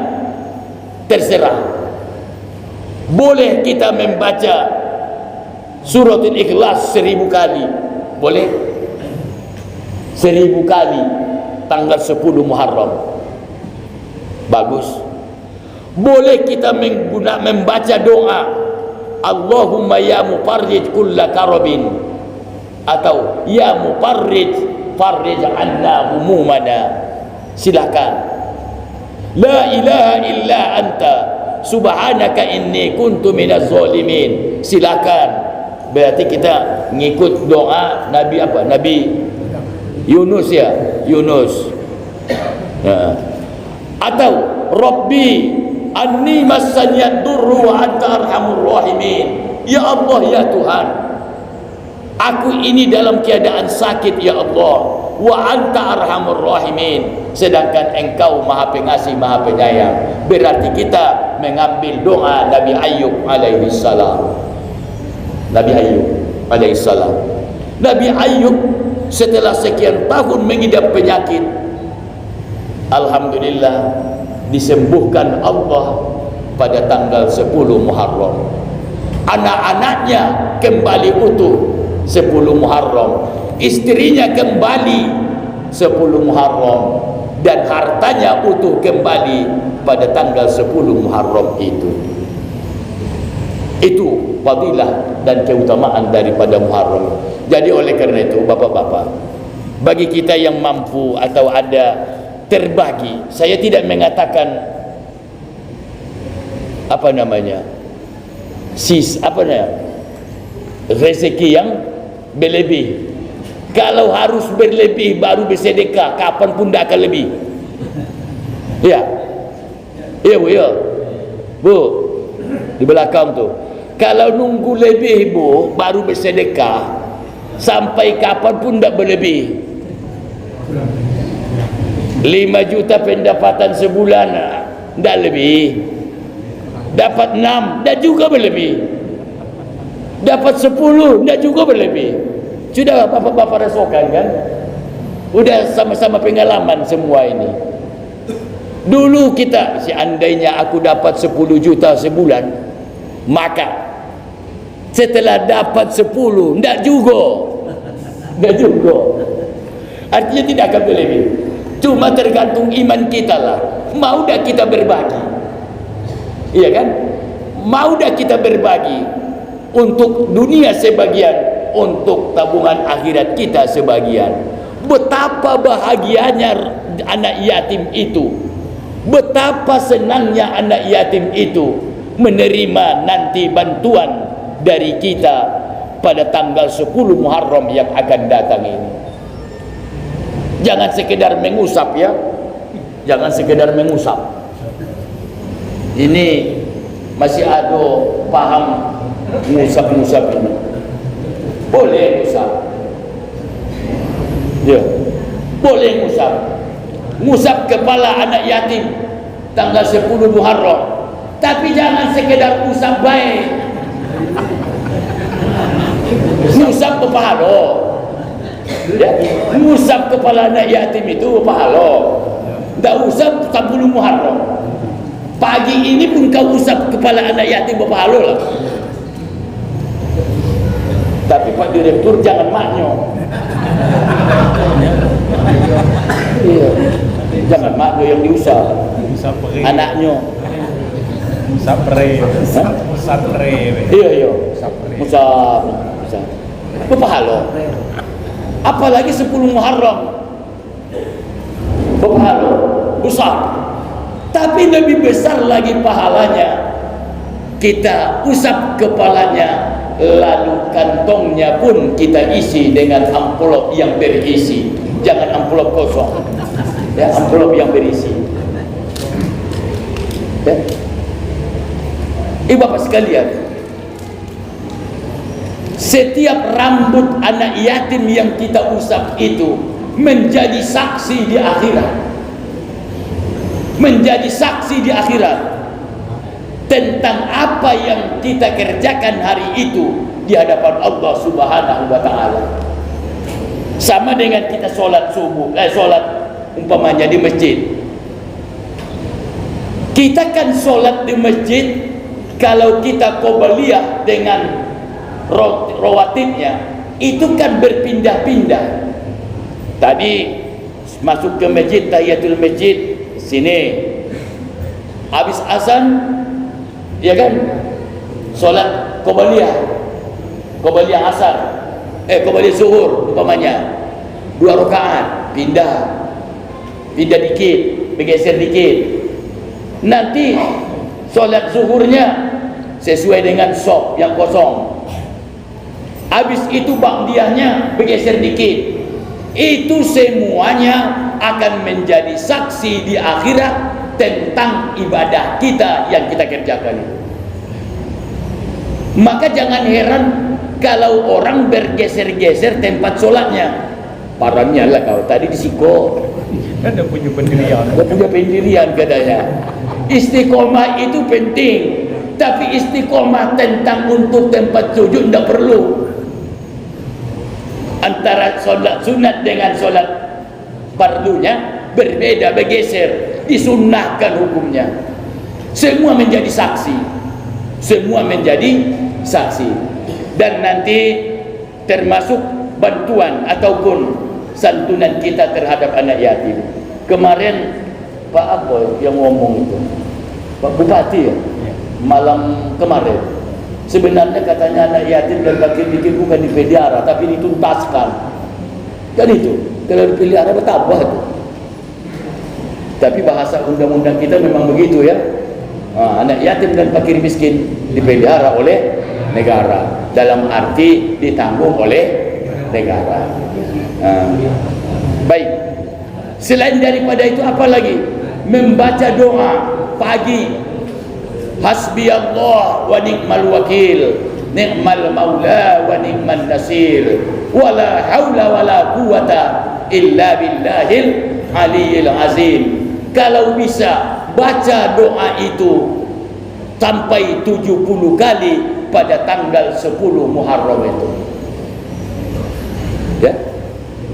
Terserah. Boleh kita membaca suratul Ikhlas 1000 kali, boleh 1000 kali tanggal 10 Muharram, bagus. Boleh kita membaca doa Allahumma ya mufarrij kulla karabin, atau ya mufarrij farrij anna humumana. Silakan. La ilaha illa anta subhanaka inni kuntu minaz zalimin. Silakan. Berarti kita ngikut doa Nabi apa? Nabi Yunus ya, Yunus. Ya. Atau Rabbi anni massanyad durru wa anta arhamur rahimin. Ya Allah ya Tuhan, aku ini dalam keadaan sakit ya Allah, wa anta arhamur rahimin, sedangkan engkau maha pengasih maha penyayang. Berarti kita mengambil doa Nabi Ayyub alaihi salam. Nabi Ayyub alaihi salam. Nabi Ayyub setelah sekian tahun mengidap penyakit, alhamdulillah disembuhkan Allah pada tanggal 10 Muharram. Anak-anaknya kembali utuh 10 Muharram, istrinya kembali 10 Muharram, dan hartanya utuh kembali pada tanggal 10 Muharram itu. Itu fadilah dan keutamaan daripada Muharram. Jadi oleh karena itu bapak-bapak, bagi kita yang mampu atau ada terbagi, saya tidak mengatakan apa namanya rezeki yang berlebih. Kalau harus berlebih baru bersedekah, kapan pun tidak akan lebih. Ya, iya bu, ya bu, di belakang tu. Kalau nunggu lebih bu baru bersedekah, sampai kapan pun tidak berlebih. 5 juta pendapatan sebulan tidak lebih, dapat 6 tidak juga berlebih, dapat 10 tidak juga berlebih. Sudah bapak-bapak rasakan kan, udah sama-sama pengalaman semua ini. Dulu kita, seandainya aku dapat 10 juta sebulan, maka setelah dapat 10 tidak juga, tidak juga, artinya tidak akan berlebih. Cuma tergantung iman kita lah. Mau dah kita berbagi, iya kan? Mau dah kita berbagi untuk dunia sebagian, untuk tabungan akhirat kita sebagian. Betapa bahagianya anak yatim itu, betapa senangnya anak yatim itu menerima nanti bantuan dari kita pada tanggal 10 Muharram yang akan datang ini. Jangan sekedar mengusap ya, jangan sekedar mengusap. Ini masih ada paham ngusap-ngusap ini. Boleh ngusap, ya, boleh ngusap. Ngusap kepala anak yatim tanggal 10 Muharram, tapi jangan sekedar ngusap baik. Ngusap berpahala. Ya, ngusap kepala anak yatim itu pahala. Tak usap 10 Muharram. Pagi ini pun kau usap kepala anak yatim berpahala lah. Tapi Pak Direktur jangan maknyo. Iya, jangan maknyo yang diusap. Anaknya. Sapre. Sapre. Iya, iya. Usap. Berpahala. Apalagi 10 Muharram, berpahala besar. Tapi lebih besar lagi pahalanya, kita usap kepalanya, lalu kantongnya pun kita isi dengan amplop yang berisi. Jangan amplop kosong, ya, amplop yang berisi. Ya. Ibu bapak sekalian, setiap rambut anak yatim yang kita usap itu menjadi saksi di akhirat, menjadi saksi di akhirat tentang apa yang kita kerjakan hari itu di hadapan Allah Subhanahu wa taala. Sama dengan kita sholat subuh, sholat umpamanya di masjid. Kita kan sholat di masjid, kalau kita qobliyah dengan rawatibnya itu kan berpindah-pindah. Tadi masuk ke masjid, tahiyatul masjid, sini habis azan, ya kan, sholat qobliyah asar, qobliyah zuhur umpamanya 2 rakaat, pindah dikit, bergeser dikit. Nanti sholat zuhurnya sesuai dengan sop yang kosong, habis itu ba'diyahnya bergeser dikit. Itu semuanya akan menjadi saksi di akhirat tentang ibadah kita yang kita kerjakan itu. Maka jangan heran kalau orang bergeser-geser tempat sholatnya. Parahnya lah kau tadi disiko, Kan ada punya pendirian. ada punya pendirian katanya. Istiqomah itu penting, tapi istiqomah tentang untuk tempat sujud tidak perlu. Antara sholat sunat dengan sholat fardunya berbeda, bergeser, disunnahkan hukumnya. Semua menjadi saksi, semua menjadi saksi. Dan nanti termasuk bantuan ataupun santunan kita terhadap anak yatim. Kemarin Pak apa yang ngomong itu, Pak Bupati ya, malam kemarin, sebenarnya katanya anak yatim dan fakir miskin bukan dipelihara tapi dituntaskan. Kan itu, kalau dipelihara betapa itu. Tapi bahasa undang-undang kita memang begitu ya. Anak yatim dan fakir miskin dipelihara oleh negara, dalam arti ditanggung oleh negara. Baik. Selain daripada itu apa lagi? Membaca doa pagi. Hasbiyallah wa ni'mal wakil, ni'mal maula wa ni'man nasir, wala haula wala quwata illa billahil aliyil azim. Kalau bisa baca doa itu sampai 70 kali pada tanggal 10 Muharram itu. Ya.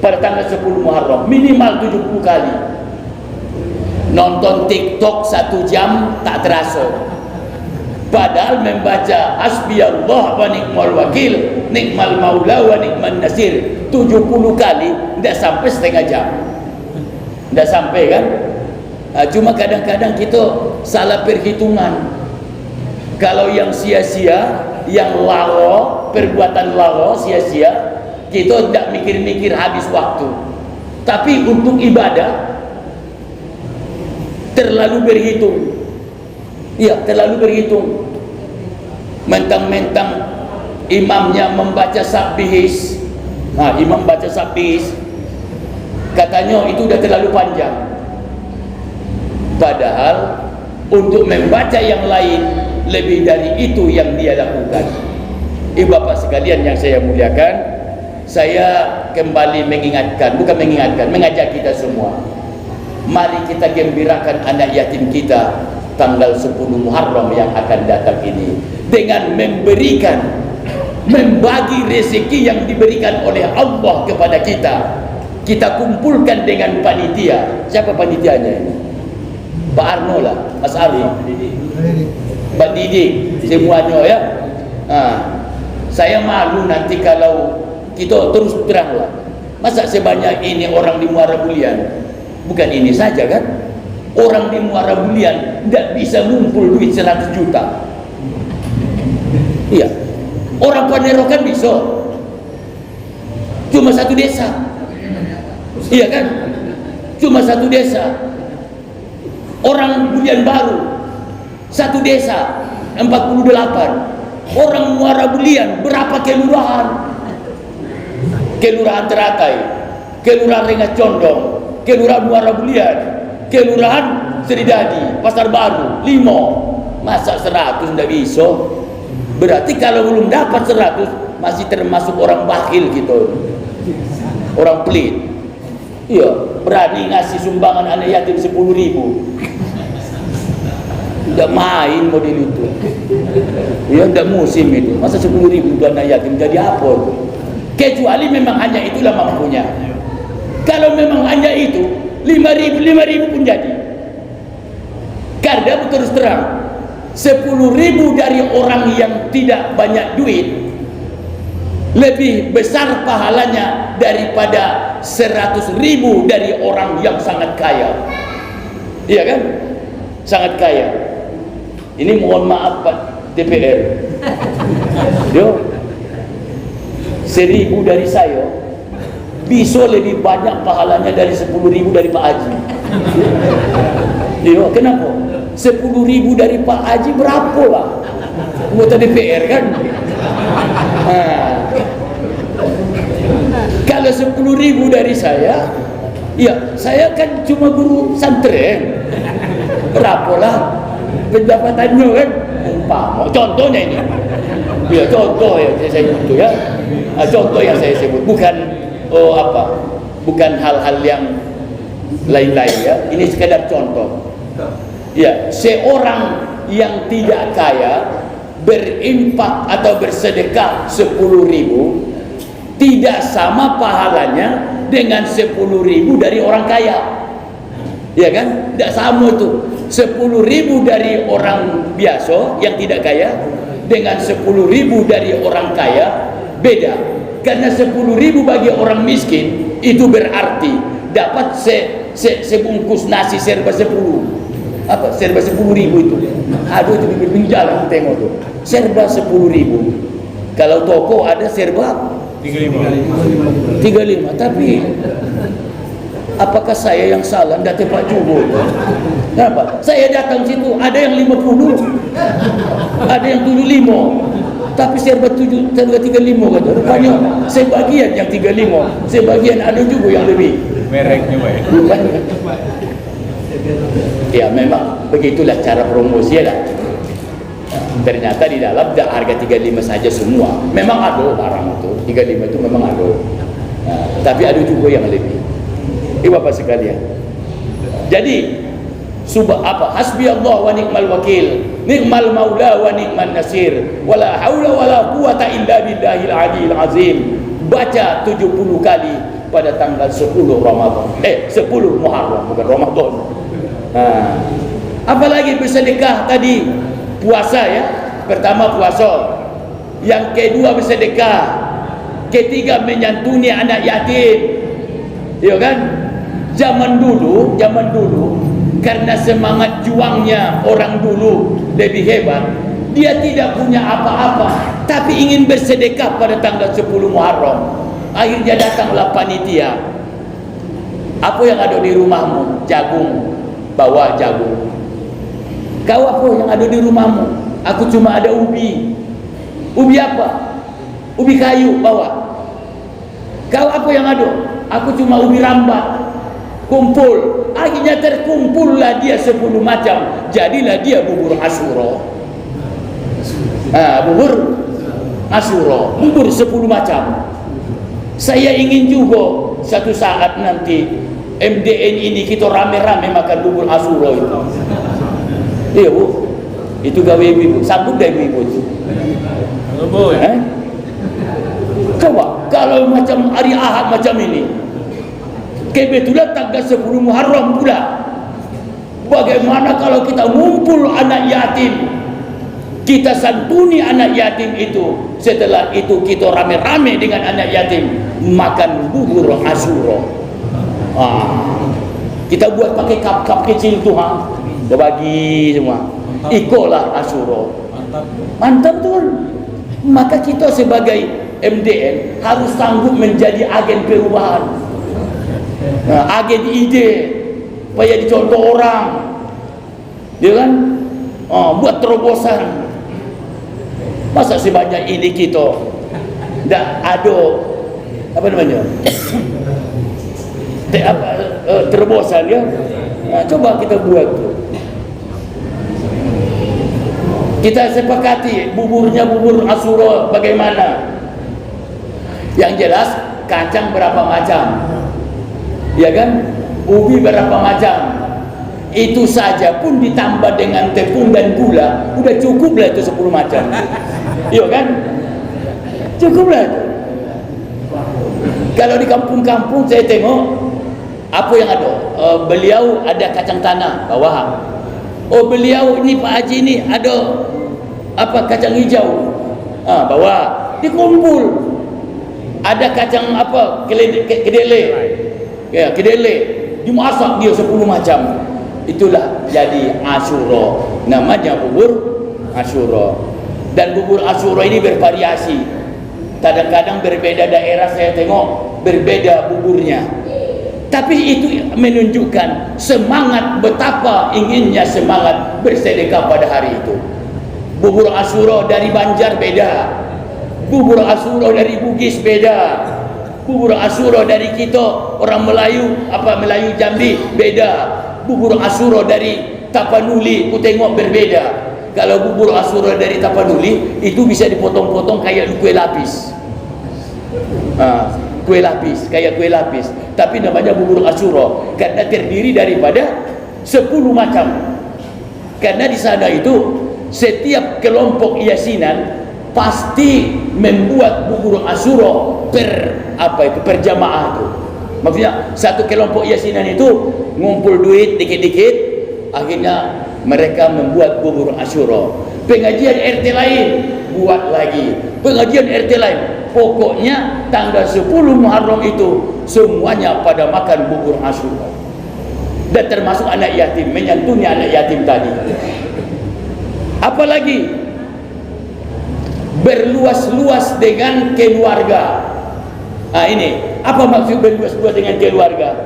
Pada tanggal 10 Muharram minimal 70 kali. Nonton TikTok 1 jam tak terasa. Padahal membaca hasbiyallah wa ni'mal wakil, ni'mal maula wa ni'man nasir 70 kali tidak sampai setengah jam. Tidak sampai kan? Cuma kadang-kadang kita salah perhitungan. Kalau yang sia-sia, yang lalo, perbuatan lalo sia-sia, kita tidak mikir-mikir habis waktu. Tapi untuk ibadah terlalu berhitung. Ya, terlalu berhitung. Mentang-mentang imamnya membaca sabbihis. Imam baca sabbihis, katanya itu udah terlalu panjang. Padahal untuk membaca yang lain lebih dari itu yang dia lakukan. Ibu bapak sekalian yang saya muliakan, saya kembali mengingatkan, bukan mengingatkan, mengajak kita semua. Mari kita gembirakan anak yatim kita tanggal 10 Muharram yang akan datang ini dengan membagi rezeki yang diberikan oleh Allah kepada kita. Kita kumpulkan dengan panitia. Siapa panitianya ini? Pak Arno lah, Mas Ari, Pak Didi, semuanya ya. Saya malu nanti kalau kita terus terang lah. Masa sebanyak ini orang di Muara Bulian? Bukan ini saja kan? Orang di Muara Bulian tidak bisa ngumpul duit 100 juta. Iya. Orang Panerokan bisa. Cuma satu desa. Iya kan? Cuma satu desa. Orang Bulian Baru satu desa 48. Orang Muara Bulian berapa kelurahan? Kelurahan Teratai, Kelurahan Rengas Condong, Kelurahan Muara Bulian, Kelurahan Seridadi, Pasar Baru, Limo. Masa 100 tidak bisa? Berarti kalau belum dapat 100 masih termasuk orang bakhil gitu, orang pelit. Iya, berani ngasih sumbangan anak yatim 10.000. Tidak main model itu. Ya, tidak musim itu. Masa 10.000 untuk anak yatim jadi apa itu? Kecuali memang hanya itulah mampunya. Kalau memang hanya itu, 5.000 pun jadi. Karena terus terang, 10.000 dari orang yang tidak banyak duit lebih besar pahalanya daripada 100.000 dari orang yang sangat kaya. Iya kan? Sangat kaya. Ini mohon maaf Pak DPR. Yo, 1.000 dari saya bisa lebih banyak pahalanya dari 10.000 dari Pak Haji. Yo, kenapa? 10.000 dari Pak Haji berapa lah? Anggota DPR kan? Kalau 10.000 dari saya, ya saya kan cuma guru santren. Berapa lah pendapatannya kan? Contohnya ini. Ya contoh yang saya sebut ya. Contoh yang saya sebut bukan bukan hal-hal yang lain-lain ya. Ini sekedar contoh. Ya, seorang yang tidak kaya berinfak atau bersedekah 10.000 tidak sama pahalanya dengan 10.000 dari orang kaya. Ya kan? Tidak sama itu. 10.000 dari orang biasa yang tidak kaya dengan 10.000 dari orang kaya beda. Karena 10.000 bagi orang miskin itu berarti dapat sebungkus nasi serba 10. Apa? Serba 10.000 itu. Aduh, itu di pinggir jalan tengok tuh. Serba 10.000. Kalau toko ada serba 35. Tapi apakah saya yang salah? Tidak tepat juga. Kenapa? Saya datang situ ada yang 50, ada yang 75, tapi serba 35 kata. Rupanya sebagian yang 35, sebagian ada juga yang lebih. Mereknya baik. Ya memang begitulah cara promosi lah. Ternyata di dalam harga 35 saja semua. Memang ada barang itu 35 itu memang ada. Nah, tapi ada juga yang lebih. Bapak sekalian. Jadi hasbi Allah wa ni'mal wakil, ni'mal maula wa ni'man nasir, wala haula wala quwata illa billahil aliyil azim. Baca 70 kali pada tanggal 10 Ramadan. 10 Muharram bukan Ramadan. Nah, apalagi bersedekah tadi, puasa ya. Pertama puasa, yang kedua bersedekah, ketiga menyantuni anak yatim. Ya kan? Zaman dulu karena semangat juangnya orang dulu lebih hebat, dia tidak punya apa-apa tapi ingin bersedekah pada tanggal 10 Muharram. Akhirnya datanglah panitia. Apa yang ada di rumahmu? Jagung. Bawa jagung. Kau apa yang ada di rumahmu? Aku cuma ada ubi. Ubi apa? Ubi kayu, bawa. Kau apa yang ada? Aku cuma ubi rambat. Kumpul. Akhirnya terkumpullah dia 10 macam. Jadilah dia bubur Asyura. Bubur Asyura. Bubur 10 macam. Saya ingin juga satu saat nanti MDN ini kita rame-rame makan bubur Asyura itu. Iya Bu, itu gawe ibu, sambut dari ibu itu. Coba kalau macam hari Ahad macam ini, kebetulan tanggal 10 Muharram pula. Bagaimana kalau kita ngumpul anak yatim, kita santuni anak yatim itu, setelah itu kita rame-rame dengan anak yatim makan bubur Asyura. Kita buat pakai cup-cup kecil tuh, kita bagi semua. Ikolah Asyura. Mantap tuh. Maka kita sebagai MDN harus sanggup menjadi agen perubahan, agen ide, supaya dicontoh orang, ya kan? Buat terobosan. Masa sebanyak ini kita tidak ada apa namanya terobosan ya? Coba kita buat tuh. Kita sepakati buburnya bubur Asyura bagaimana. Yang jelas kacang berapa macam, ya kan? Ubi berapa macam. Itu saja pun ditambah dengan tepung dan gula, udah cukup lah itu 10 macam. Iya kan? Cukup lah itu. Kalau di kampung-kampung saya tengok apa yang ada, beliau ada kacang tanah bawah. Oh beliau ini Pak Haji ini ada apa kacang hijau, bawah. Dikumpul. Ada kacang apa kedele, ya kedele, dimasak dia 10 macam. Itulah jadi Asyura, namanya bubur Asyura. Dan bubur Asyura ini bervariasi, kadang-kadang berbeda daerah saya tengok berbeda buburnya, tapi itu menunjukkan semangat, betapa inginnya semangat bersedekah pada hari itu. Bubur Asyura dari Banjar beda, bubur Asyura dari Bugis beda, bubur Asyura dari kita orang Melayu Melayu Jambi beda, bubur Asyura dari Tapanuli ku tengok berbeda. Kalau bubur Asyura dari Tapanuli itu bisa dipotong-potong kayak kue lapis, kue lapis, kayak kue lapis, tapi namanya bubur Asyura karena terdiri daripada 10 macam. Karena di sana itu setiap kelompok yasinan pasti membuat bubur Asyura per jamaah itu. Maksudnya satu kelompok yasinan itu ngumpul duit dikit-dikit, akhirnya mereka membuat bubur Asyura. Pengajian RT lain buat lagi, pengajian RT lain. Pokoknya tanggal 10 Muharram itu semuanya pada makan bubur Asyura. Dan termasuk anak yatim, menyantuni anak yatim tadi. Apalagi berluas-luas dengan keluarga. Ini apa maksud berluas-luas dengan keluarga?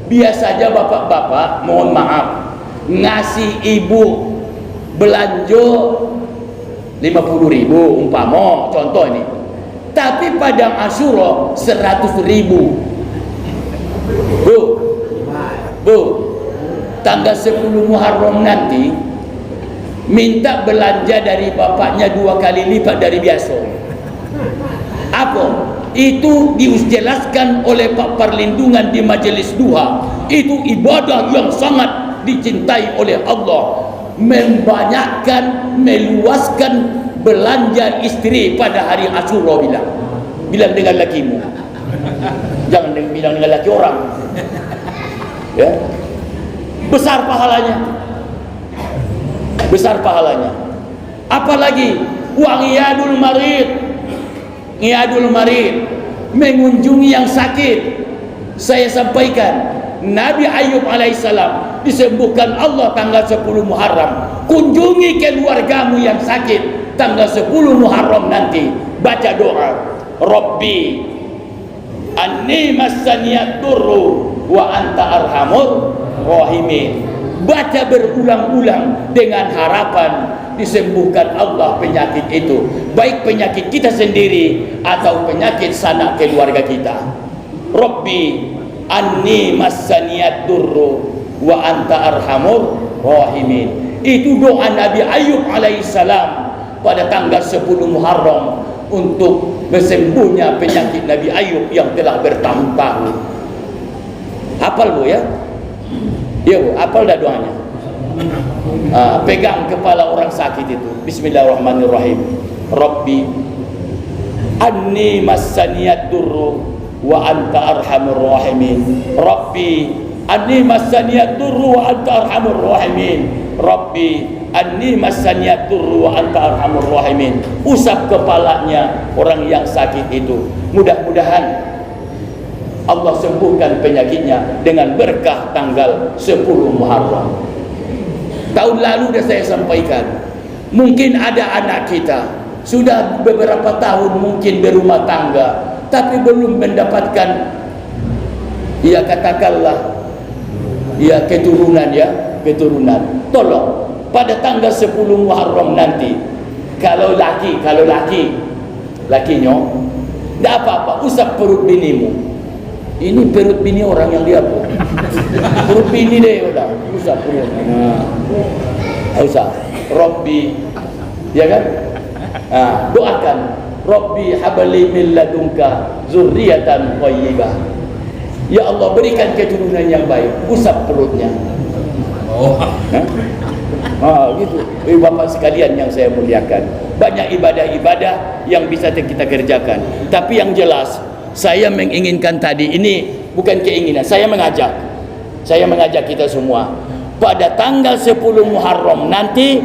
Biasanya bapak-bapak, mohon maaf, ngasih ibu belanja 50.000 umpama contoh ini, tapi pada Asyura 100.000. Bu, tanggal 10 Muharram nanti minta belanja dari bapaknya 2 kali lipat dari biasa. Apa? Itu dijelaskan oleh Pak Perlindungan di Majelis Duha. Itu ibadah yang sangat dicintai oleh Allah. Membanyakkan, meluaskan belanja istri pada hari Asyura. Bilang dengan lakimu, jangan bilang dengan laki orang, ya. Besar pahalanya, besar pahalanya. Apalagi wa iyadul marid, ngiyadul marid, mengunjungi yang sakit. Saya sampaikan Nabi Ayub alaihissalam disembuhkan Allah tanggal 10 Muharram. Kunjungi keluargamu yang sakit tanggal 10 Muharram nanti, baca doa, Rabbi anni massaniyad durru wa anta arhamur rahimin. Baca berulang-ulang dengan harapan disembuhkan Allah penyakit itu, baik penyakit kita sendiri atau penyakit sanak keluarga kita. Rabbi anni massaniyad durru wa anta arhamur rahimin. Itu doa Nabi Ayub alaihissalam pada tanggal 10 Muharram untuk bersembuhnya penyakit Nabi Ayub yang telah bertahun-tahun. Hafal bu ya? Ya bu, hafal dah doanya. Pegang kepala orang sakit itu. Bismillahirrahmanirrahim. Rabbi anni massaniyad durru wa anta arhamur rahimin. Rabbi anni massaniyad durru wa anta arhamur rahimin. Rabbi anni massaniyad durru wa anta arhamur rahimin. Usap kepalanya orang yang sakit itu. Mudah-mudahan Allah sembuhkan penyakitnya dengan berkah tanggal 10 Muharram. Tahun lalu dah saya sampaikan, mungkin ada anak kita sudah beberapa tahun mungkin berumah tangga, tapi belum mendapatkan, ya katakanlah, ya keturunan, Tolong pada tanggal 10 Muharram nanti, kalau lakinya, tidak apa-apa, usap perut binimu. Ini perut bini orang yang lihat, perut bini deh udah, usap perut. Usap. Rabbi Ya kan? Doakan, Rabbi habli min ladunka zurriyatan thayyibah. Ya Allah, berikan keturunan yang baik. Usap perutnya. Gitu. Bapak sekalian yang saya muliakan, banyak ibadah-ibadah yang bisa kita kerjakan. Tapi yang jelas, saya menginginkan tadi, ini bukan keinginan, saya mengajak kita semua pada tanggal 10 Muharram nanti,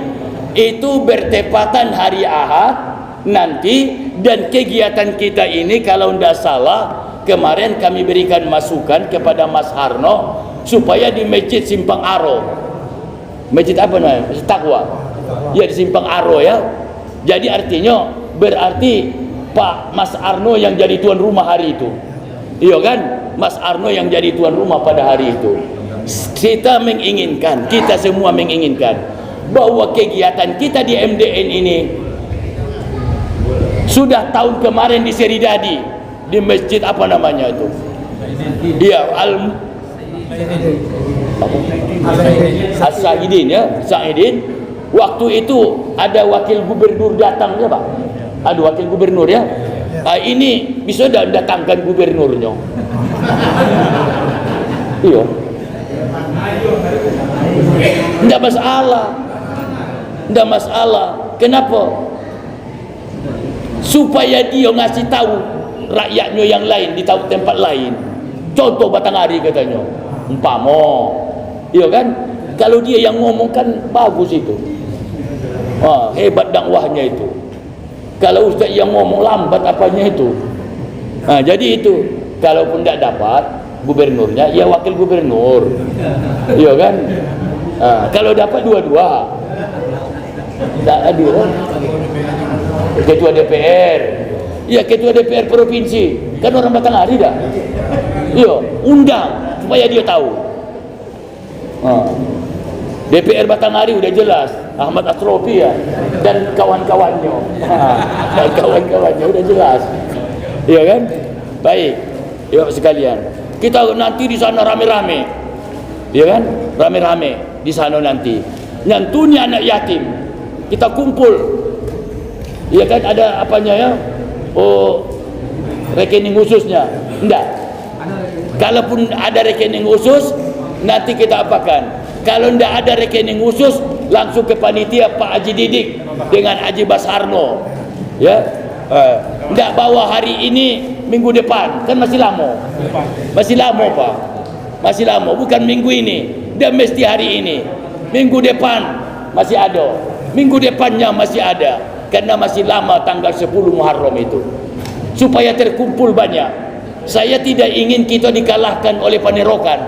itu bertepatan hari Ahad nanti, dan kegiatan kita ini kalau tidak salah kemarin kami berikan masukan kepada Mas Harno supaya di Masjid Simpang Aro, masjid apa namanya? Masjid Taqwa. Ya, di Simpang Aro ya. Jadi artinya berarti Pak Mas Arno yang jadi tuan rumah hari itu. Iya kan? Mas Arno yang jadi tuan rumah pada hari itu. Kita menginginkan, kita semua menginginkan bahwa kegiatan kita di MDN ini sudah tahun kemarin di Seridadi, di masjid apa namanya itu? Iya, As-Sa'idin ya, Sa'idin. Waktu itu ada wakil gubernur datang ya Pak. Ada wakil gubernur ya. Ini bisa datangkan gubernurnya. Iya. Tidak masalah. Tidak masalah. Kenapa? Supaya dia ngasih tahu rakyatnya yang lain di tempat lain. Contoh Batanghari katanya. Umpama. Iya kan? Kalau dia yang ngomong kan bagus itu. Hebat dakwahnya itu. Kalau ustaz yang ngomong lambat apanya itu. Jadi itu, kalaupun tidak dapat gubernurnya, ya wakil gubernur. Iya kan? Kalau dapat dua-dua. Tak adil kan? Ketua DPR. Ya, ketua DPR provinsi. Kan orang Batanghari dah. Iya, undang supaya dia tahu. DPR Batanghari udah jelas, Ahmad Asrofi ya, dan kawan-kawannya. Dan kawan-kawannya udah jelas. Iya kan? Baik. Ya sekalian. Kita nanti di sana rame-rame. Iya kan? Rame-rame di sana nanti. Nyantunya anak yatim. Kita kumpul. Iya kan, ada apanya ya? Rekening khususnya. Enggak. Kalaupun ada rekening khusus, nanti kita apakan? Kalau tidak ada rekening khusus, langsung ke panitia Pak Haji Didik dengan Haji Basarno. Ya, tidak bawa hari ini, minggu depan, kan masih lama. Masih lama Pak, masih lama. Bukan minggu ini, dan mesti hari ini. Minggu depan masih ada, minggu depannya masih ada, karena masih lama tanggal 10 Muharram itu. Supaya terkumpul banyak. Saya tidak ingin kita dikalahkan oleh panerokan.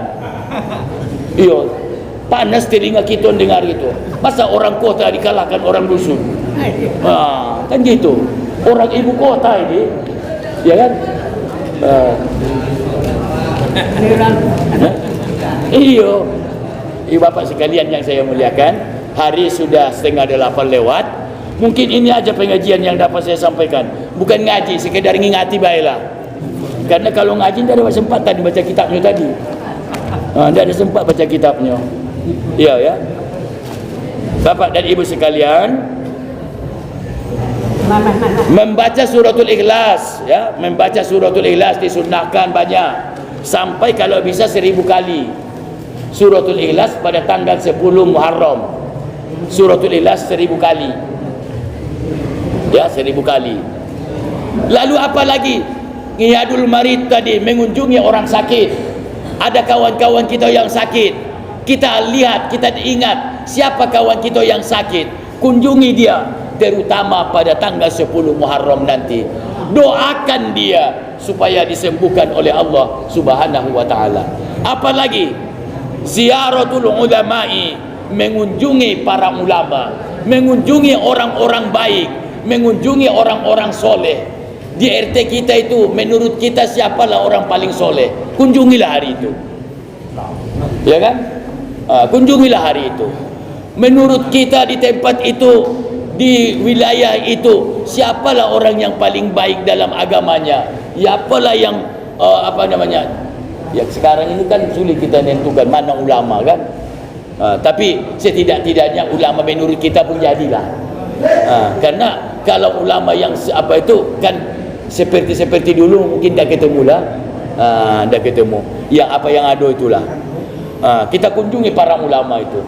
Iya. Panas telinga kita dengar itu. Masa orang kota dikalahkan orang dusun? Kan gitu. Orang ibu kota ini, ya kan? Iya. Bapak sekalian yang saya muliakan, hari sudah 7:30 lewat. Mungkin ini aja pengajian yang dapat saya sampaikan. Bukan ngaji, sekedar ngingati baiklah. Karena kalau ngaji tidak ada sempat tadi baca kitabnya tadi. Tidak ada sempat baca kitabnya. Iya ya. Bapak dan Ibu sekalian, membaca suratul Ikhlas ya, membaca suratul Ikhlas disunnahkan banyak. Sampai kalau bisa 1000 kali. Suratul Ikhlas pada tanggal 10 Muharram. Suratul Ikhlas 1000 kali. Ya, 1000 kali. Lalu apa lagi? Ngiyadul marid tadi, mengunjungi orang sakit. Ada kawan-kawan kita yang sakit. Kita lihat, kita ingat siapa kawan kita yang sakit, kunjungi dia, terutama pada tanggal 10 Muharram nanti. Doakan dia supaya disembuhkan oleh Allah Subhanahu wa taala. Apalagi ziaratul ulama'i, mengunjungi para ulama, mengunjungi orang-orang baik, mengunjungi orang-orang soleh. Di RT kita itu, menurut kita siapalah orang paling soleh, kunjungilah hari itu. Ya kan? Kunjungilah hari itu. Menurut kita di tempat itu, di wilayah itu, siapalah orang yang paling baik dalam agamanya, siapalah yang apa namanya, ya sekarang ini kan sulit kita menentukan mana ulama kan. Tapi setidak-tidaknya ulama menurut kita pun jadilah. Karena kalau ulama yang apa itu kan seperti dulu mungkin dah ketemu lah, dah ketemu. Yang apa yang ada itulah. Kita kunjungi para ulama itu.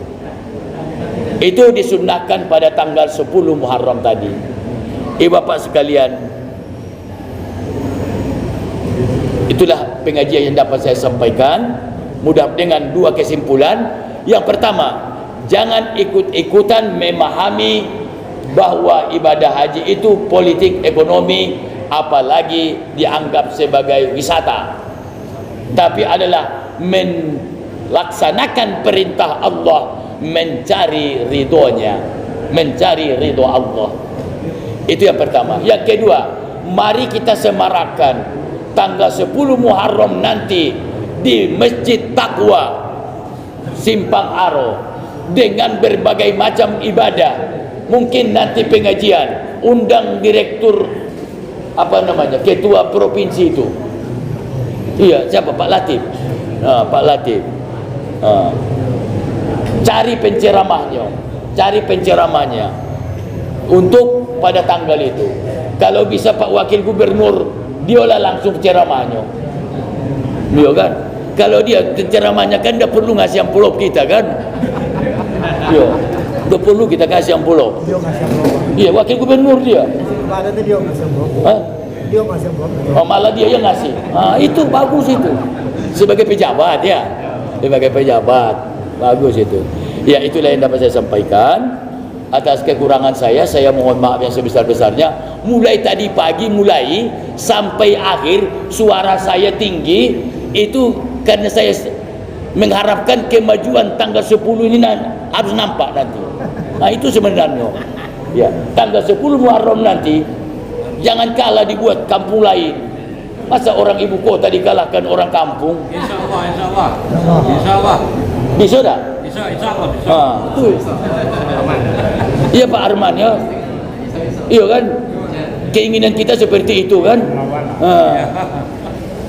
Itu disunnahkan pada tanggal 10 Muharram tadi. Bapak sekalian, itulah pengajian yang dapat saya sampaikan. Mudah dengan dua kesimpulan. Yang pertama, jangan ikut-ikutan memahami bahwa ibadah haji itu politik ekonomi, apalagi dianggap sebagai wisata, tapi adalah melaksanakan perintah Allah, mencari ridhonya, mencari ridho Allah. Itu yang pertama. Yang kedua, mari kita semarakkan tanggal 10 Muharram nanti di Masjid Taqwa Simpang Aro dengan berbagai macam ibadah. Mungkin nanti pengajian undang direktur ketua provinsi itu. Iya, siapa? Pak Latif. Pak Latif. Cari penceramahnya untuk pada tanggal itu. Kalau bisa Pak Wakil Gubernur, dialah langsung ceramahnya. Iya kan? Kalau dia ceramahnya kan tidak perlu ngasih amplop kita kan? Iya, tidak perlu kita kasih amplop. Iya, Wakil Gubernur dia. Malah dia yang ngasih. Itu bagus itu. Sebagai pejabat ya, sebagai pejabat bagus itu. Ya, itulah yang dapat saya sampaikan. Atas kekurangan saya mohon maaf yang sebesar-besarnya. Mulai tadi pagi sampai akhir suara saya tinggi itu karena saya mengharapkan kemajuan tanggal 10 ini harus nampak nanti. Itu sebenarnya. Ya, tanggal 10 Muharram nanti jangan kalah dibuat kampung lain. Masa orang ibu kota dikalahkan orang kampung? Insyaallah. Bisa dah? Insyaallah. Iya Pak Arman ya. Iya kan? Keinginan kita seperti itu kan?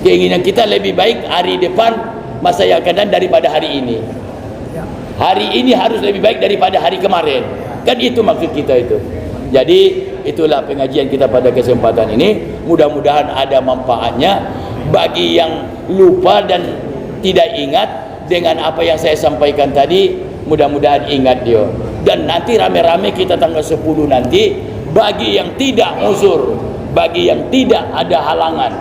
Keinginan kita lebih baik hari depan masa yang akan datang daripada hari ini. Hari ini harus lebih baik daripada hari kemarin. Kan itu maksud kita itu. Jadi itulah pengajian kita pada kesempatan ini. Mudah-mudahan ada manfaatnya bagi yang lupa dan tidak ingat dengan apa yang saya sampaikan tadi. Mudah-mudahan ingat dia. Dan nanti rame-rame kita tanggal 10 nanti, bagi yang tidak uzur, bagi yang tidak ada halangan,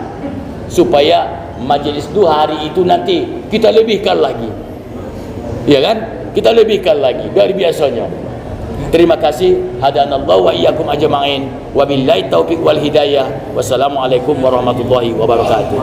supaya majelis duha hari itu nanti kita lebihkan lagi, ya kan? Kita lebihkan lagi dari biasanya. Terima kasih. Hadanallahu wa iyyakum ajma'in. Wabillahi taufiq wal hidayah. Wassalamualaikum warahmatullahi wabarakatuh.